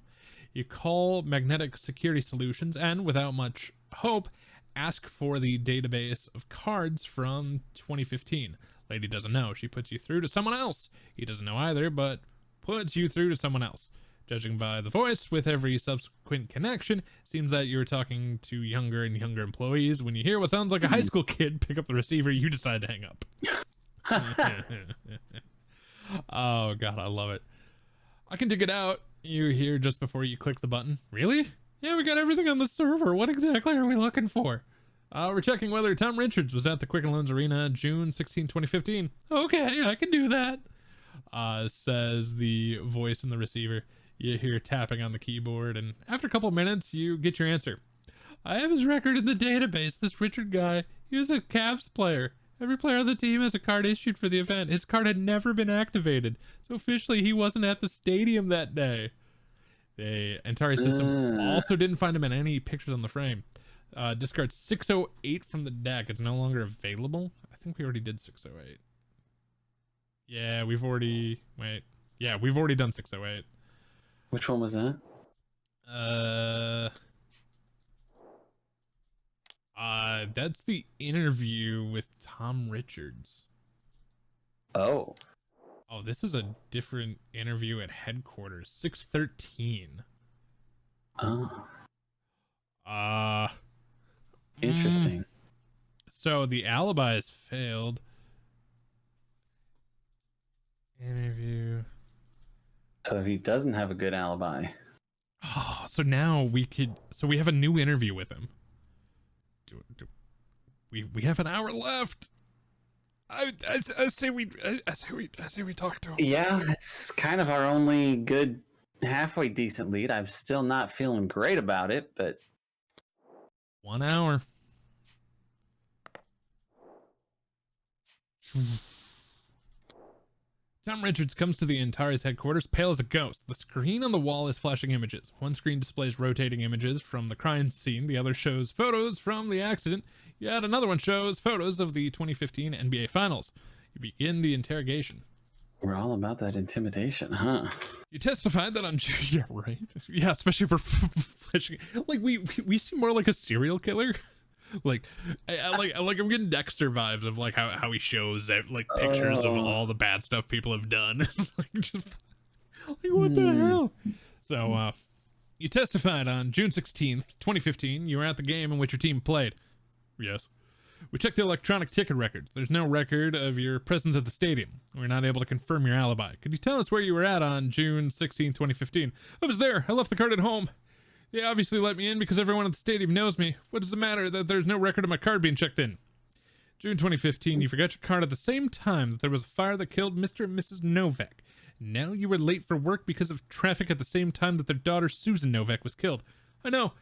You call Magnetic Security Solutions and, without much hope, ask for the database of cards from 2015. Lady doesn't know. She puts you through to someone else. He doesn't know either, but puts you through to someone else. Judging by the voice, with every subsequent connection, seems that you're talking to younger and younger employees. When you hear what sounds like a high school kid pick up the receiver, you decide to hang up. Oh, God, I love it. I can dig it out. You hear just before you click the button. Really? Yeah, we got everything on the server. What exactly are we looking for? We're checking whether Tom Richards was at the Quicken Loans Arena June 16, 2015. Okay, I can do that. Says the voice in the receiver. You hear tapping on the keyboard, and after a couple minutes, you get your answer. I have his record in the database. This Richard guy, he was a Cavs player. Every player on the team has a card issued for the event. His card had never been activated, so officially he wasn't at the stadium that day. The Atari system also didn't find him in any pictures on the frame. Discard 608 from the deck. It's no longer available. I think we already did 608. Yeah, we've already... Wait. Yeah, we've already done 608.
Which one was that?
That's the interview with Tom Richards.
Oh.
Oh, this is a different interview at headquarters. 613.
Oh.
Interesting. So the alibi has failed. Interview.
So he doesn't have a good alibi.
Oh, so now we could. So we have a new interview with him. We have an hour left. I say we talk to him.
Yeah, it's kind of our only good halfway decent lead. I'm still not feeling great about it, but
1 hour. Tom Richards comes to the Antares headquarters, pale as a ghost. The screen on the wall is flashing images. One screen displays rotating images from the crime scene. The other shows photos from the accident. Yet another one shows photos of the 2015 NBA Finals. You begin the interrogation.
We're all about that intimidation, huh?
You testified that on... Yeah, right. Yeah, especially for flashing. Like, we seem more like a serial killer. Like I'm getting Dexter vibes of like how he shows like pictures of all the bad stuff people have done. It's like, just like what the hell? So you testified on June 16th, 2015. You were at the game in which your team played. Yes. We checked the electronic ticket records. There's no record of your presence at the stadium. We're not able to confirm your alibi. Could you tell us where you were at on June 16, 2015? I was there. I left the card at home. They obviously let me in because everyone at the stadium knows me. What does it matter that there's no record of my card being checked in? June 2015, you forgot your card at the same time that there was a fire that killed Mr. and Mrs. Novak. Now you were late for work because of traffic at the same time that their daughter Susan Novak was killed. I know.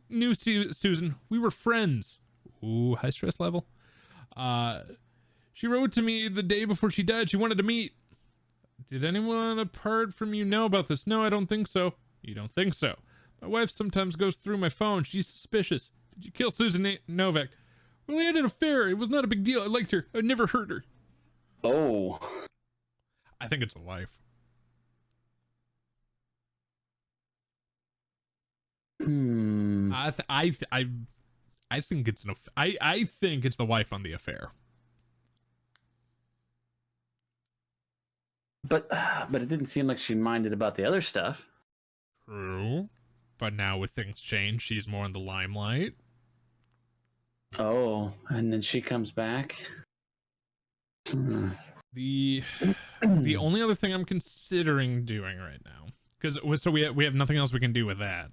New Susan. We were friends. Ooh, high stress level. She wrote to me the day before she died. She wanted to meet. Did anyone apart from you know about this? No, I don't think so. You don't think so. My wife sometimes goes through my phone. She's suspicious. Did you kill Susan Novak? Well, I had an affair. It was not a big deal. I liked her. I'd never hurt her.
Oh.
I think it's the wife. I think it's I think it's the wife on the affair.
But it didn't seem like she minded about the other stuff.
True. But now with things changed, she's more in the limelight.
Oh, and then she comes back.
The only other thing I'm considering doing right now, because so we have nothing else we can do with that.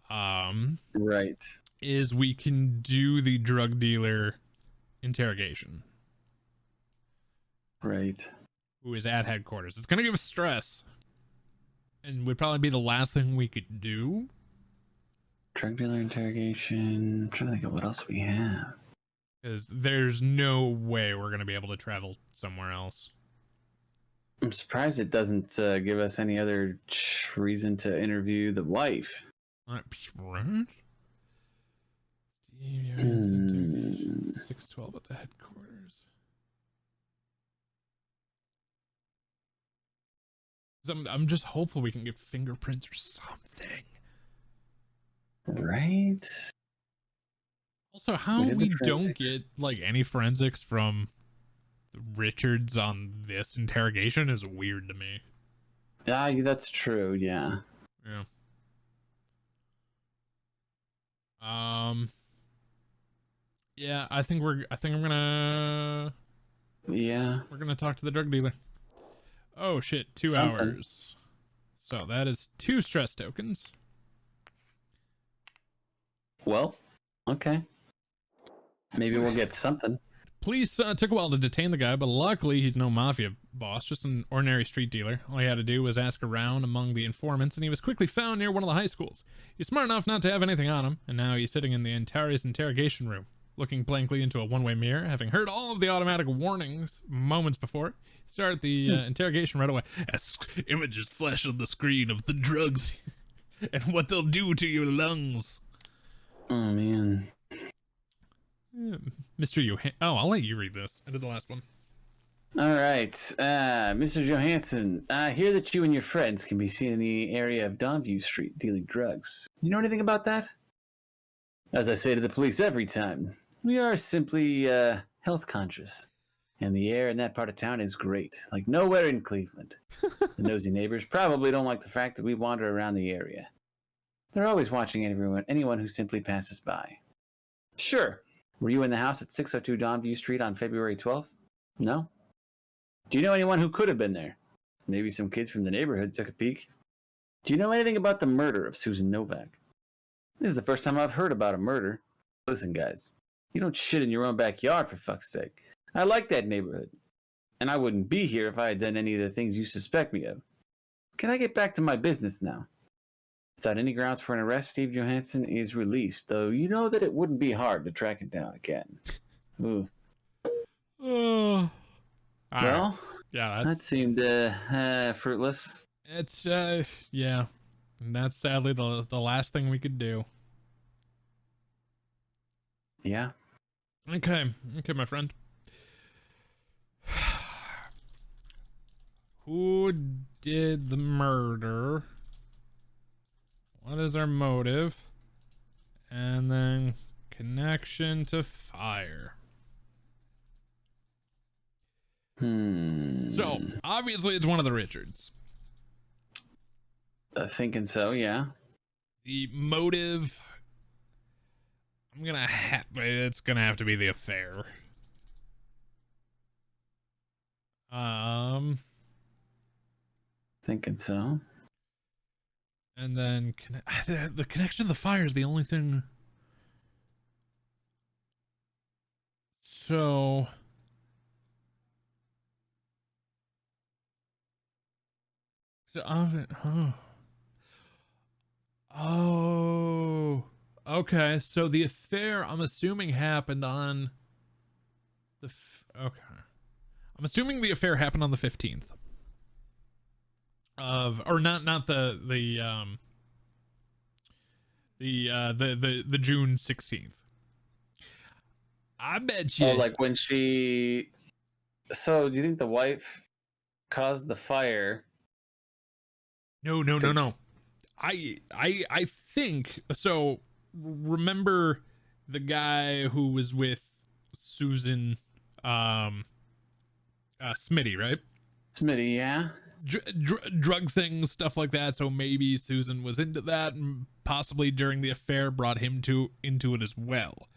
Right.
Is we can do the drug dealer interrogation.
Right.
Who is at headquarters. It's gonna give us stress. And would probably be the last thing we could do.
Drug dealer interrogation. I'm trying to think of what else we have.
Because there's no way we're gonna be able to travel somewhere else.
I'm surprised it doesn't give us any other reason to interview the wife.
Right? 612 at the headquarters. I'm just hopeful we can get fingerprints or something.
Right?
Also, how we don't get like any forensics from Richards on this interrogation is weird to me.
Yeah, that's true. Yeah.
Yeah. Yeah, I think I'm gonna.
Yeah.
We're gonna talk to the drug dealer. Oh shit! 2 hours. So that is 2 stress tokens.
Well, okay. Maybe we'll get something.
Police took a while to detain the guy, but luckily he's no mafia boss, just an ordinary street dealer. All he had to do was ask around among the informants, and he was quickly found near one of the high schools. He's smart enough not to have anything on him, and now he's sitting in the Antares interrogation room, looking blankly into a one-way mirror, having heard all of the automatic warnings moments before. He started the interrogation right away. As images flash on the screen of the drugs and what they'll do to your lungs.
Oh, man.
Mr. Oh, I'll let you read this. I did the last one.
All right. Mr. Johansson, I hear that you and your friends can be seen in the area of Donview Street dealing drugs. You know anything about that? As I say to the police every time, we are simply health conscious. And the air in that part of town is great, like nowhere in Cleveland. The nosy neighbors probably don't like the fact that we wander around the area. They're always watching anyone who simply passes by. Sure. Were you in the house at 602 Donview Street on February 12th? No? Do you know anyone who could have been there? Maybe some kids from the neighborhood took a peek. Do you know anything about the murder of Susan Novak? This is the first time I've heard about a murder. Listen, guys, you don't shit in your own backyard, for fuck's sake. I like that neighborhood. And I wouldn't be here if I had done any of the things you suspect me of. Can I get back to my business now? Without any grounds for an arrest, Steve Johansson is released, though you know that it wouldn't be hard to track him down again. Ooh.
Well, yeah,
that seemed fruitless.
It's yeah, and that's sadly the last thing we could do.
Yeah.
Okay, my friend. Who did the murder? What is our motive? And then connection to fire. So, obviously it's one of the Richards.
Thinking so, yeah.
The motive, it's gonna have to be the affair.
Thinking so.
And then the connection to the fire is the only thing. So oh, okay. So the affair, I'm assuming, happened on the. Okay, I'm assuming the affair happened on the 15th. Or not the June 16th. I bet you.
Oh, like when she. So, do you think the wife caused the fire?
No. I think so. Remember the guy who was with Susan, Smitty, right?
Smitty, yeah.
drug things, stuff like that. So maybe Susan was into that, and possibly during the affair brought him into it as well.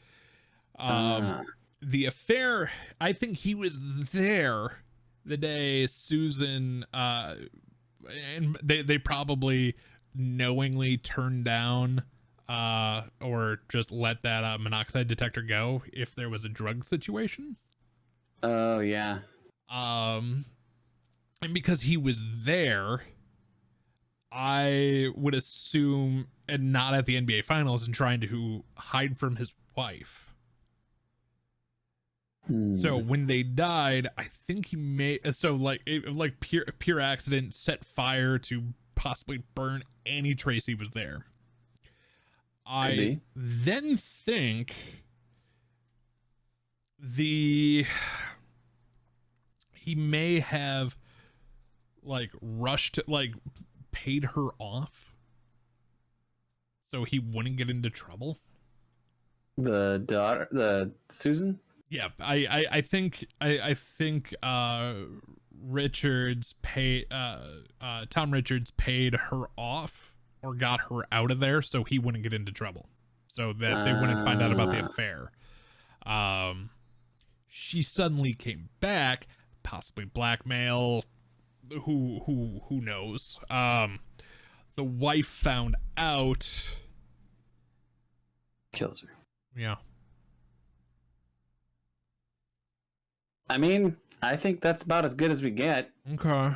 The affair, I think he was there the day Susan, and they probably knowingly turned down or just let that monoxide detector go if there was a drug situation.
Oh yeah.
And because he was there, I would assume, and not at the NBA finals, and trying to hide from his wife. So when they died, I think he may, so like pure accident, set fire to possibly burn any trace he was there. I then think he may have like rushed, like paid her off so he wouldn't get into trouble.
The daughter, the Susan.
Yeah, I think Richards paid Tom Richards paid her off or got her out of there so he wouldn't get into trouble, so that they wouldn't find out about the affair. She suddenly came back, possibly blackmail. Who knows? The wife found out,
kills her.
Yeah.
I mean, I think that's about as good as we get.
Okay.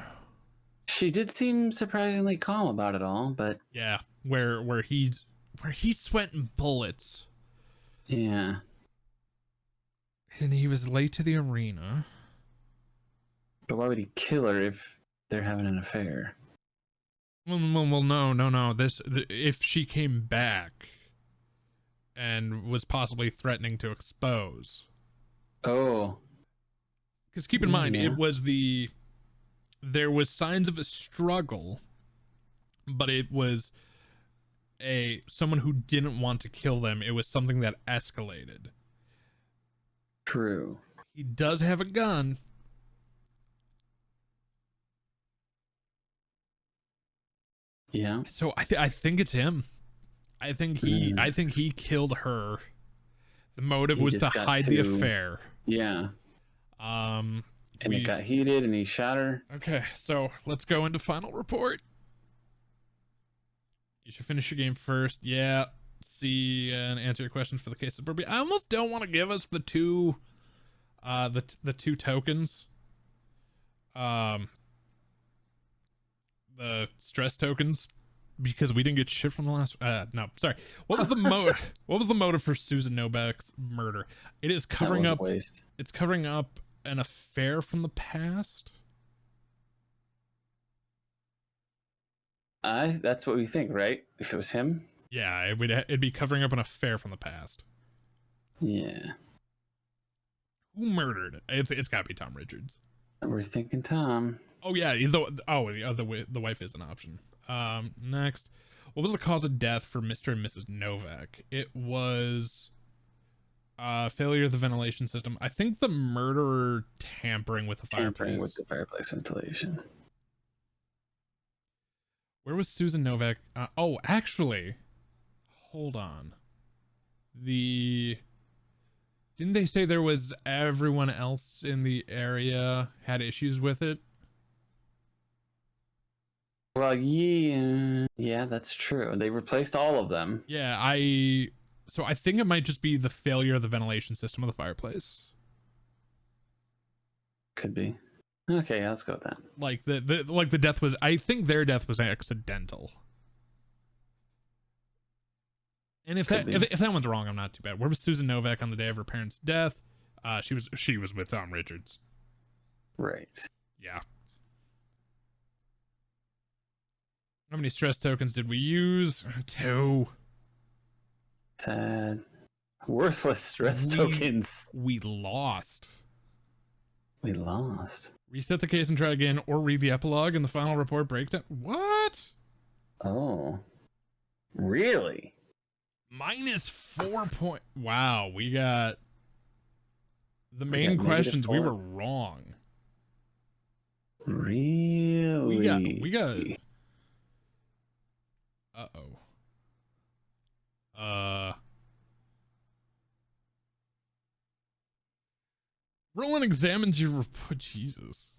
She did seem surprisingly calm about it all, but
yeah, where he's sweating bullets.
Yeah.
And he was late to the arena.
But why would he kill her if they're having an affair?
Well, no. If she came back and was possibly threatening to expose.
Oh.
Because keep in mind, there was signs of a struggle, but it was someone who didn't want to kill them. It was something that escalated.
True.
He does have a gun.
Yeah.
So I think it's him. I think he killed her. The motive was to hide the affair.
Yeah. And it got heated and he shot her.
Okay, so let's go into final report. You should finish your game first. Yeah. See and answer your questions for the case of Suburbia. I almost don't want to give us the two the two tokens. The stress tokens, because we didn't get shit from the last no, sorry. What was the motive for Susan Novak's murder? It is covering up
waste. It's
covering up an affair from the past.
That's what we think, right? If it was him?
Yeah, it'd be covering up an affair from the past.
Yeah.
Who murdered it? It's gotta be Tom Richards.
We're thinking Tom.
Oh yeah, the wife is an option. Next, what was the cause of death for Mr. and Mrs. Novak? It was failure of the ventilation system. I think the murderer tampering with the fireplace.
Tampering with the fireplace ventilation.
Where was Susan Novak? Actually, hold on. Didn't they say there was everyone else in the area had issues with it?
Well, yeah, that's true. They replaced all of them.
Yeah, so I think it might just be the failure of the ventilation system of the fireplace.
Could be. Okay, let's go with that.
Like the death was, I think their death was accidental. And if that one's wrong, I'm not too bad. Where was Susan Novak on the day of her parents' death? She was with Tom Richards.
Right.
Yeah. How many stress tokens did we use? 2.
Sad. Worthless stress tokens.
We lost.
We lost.
Reset the case and try again, or read the epilogue and the final report breakdown. What?
Oh. Really?
-4 point. Wow, we got the main questions. We were wrong.
Really?
We got. Uh-oh. Roland examines your report. Jesus.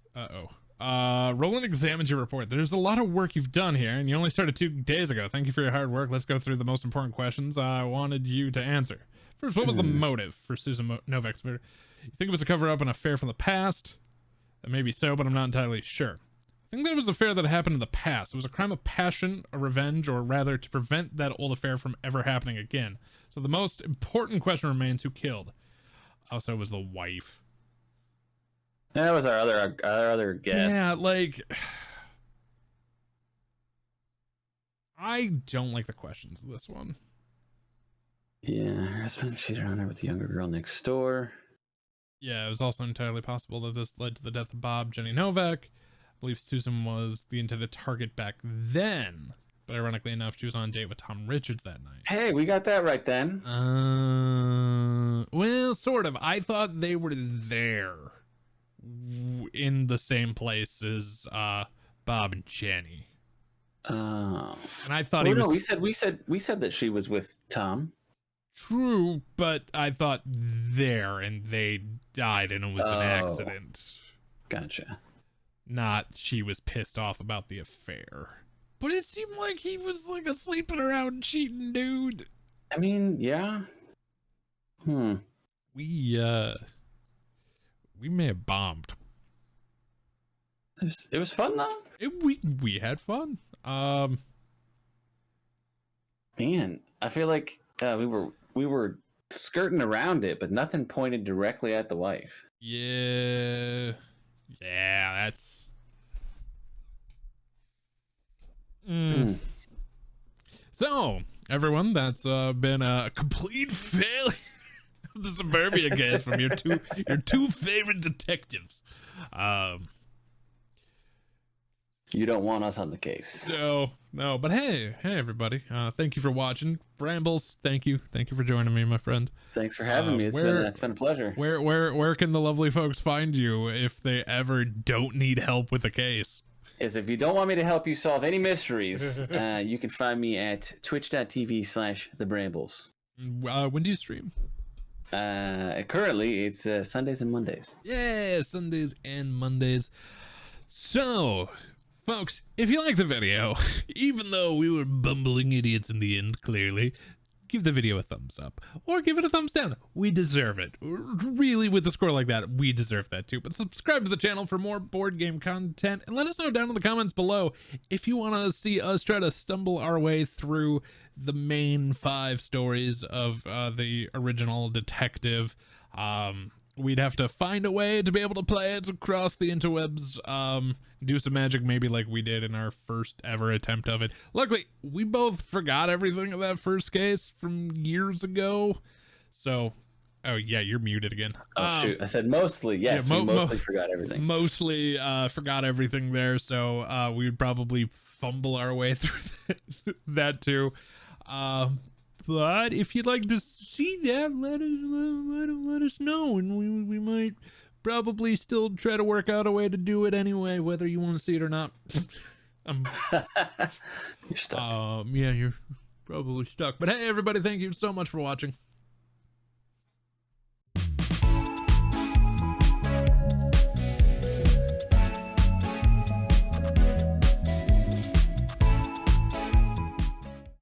Roland examines your report. There's a lot of work you've done here, and you only started 2 days ago. Thank you for your hard work. Let's go through the most important questions I wanted you to answer. First, what was the motive for Susan Novak's murder? You think it was a cover-up, an affair from the past? That may be so, but I'm not entirely sure. I think that it was an affair that happened in the past. It was a crime of passion, a revenge, or rather to prevent that old affair from ever happening again. So the most important question remains, who killed? Also, it was the wife.
That was our other guess.
Yeah, like, I don't like the questions of this one.
Yeah, her husband cheated on her with the younger girl next door.
Yeah, it was also entirely possible that this led to the death of Bob Jenny Novak. I believe Susan was the intended target back then, but ironically enough, she was on a date with Tom Richards that night.
Hey, we got that right then.
Well, sort of. I thought they were there in the same place as Bob and Jenny.
Oh.
And I thought he was.
No, we said that she was with Tom.
True, but I thought there and they died and it was an accident.
Gotcha.
Not she was pissed off about the affair. But it seemed like he was like a sleeping around cheating dude.
I mean, yeah.
We may have bombed.
It was fun though.
We had fun.
Man, I feel like we were skirting around it, but nothing pointed directly at the wife.
Yeah, that's. So, everyone, that's been a complete failure of the Suburbia case from your two favorite detectives.
You don't want us on the case.
No, but hey, everybody. Thank you for watching. Brambles, thank you for joining me, my friend.
Thanks for having me. It's been a pleasure.
Where can the lovely folks find you if they ever don't need help with a case?
Is if you don't want me to help you solve any mysteries, you can find me at twitch.tv/TheBrambles.
When do you stream?
Currently, it's Sundays and Mondays.
Yeah, Sundays and Mondays. So, folks, if you like the video, even though we were bumbling idiots in the end, clearly, give the video a thumbs up or give it a thumbs down. We deserve it. Really, with a score like that, we deserve that too. But subscribe to the channel for more board game content and let us know down in the comments below if you want to see us try to stumble our way through the main 5 stories of the original detective. We'd have to find a way to be able to play it across the interwebs, do some magic maybe like we did in our first ever attempt of it. Luckily, we both forgot everything of that first case from years ago. So, oh yeah, you're muted again.
Oh shoot, I said mostly. Yes, we mostly forgot everything.
Mostly forgot everything there, so we'd probably fumble our way through that too. But if you'd like to see that, let us know, and we might probably still try to work out a way to do it anyway, whether you want to see it or not.
You're stuck.
Yeah, you're probably stuck. But hey, everybody, thank you so much for watching.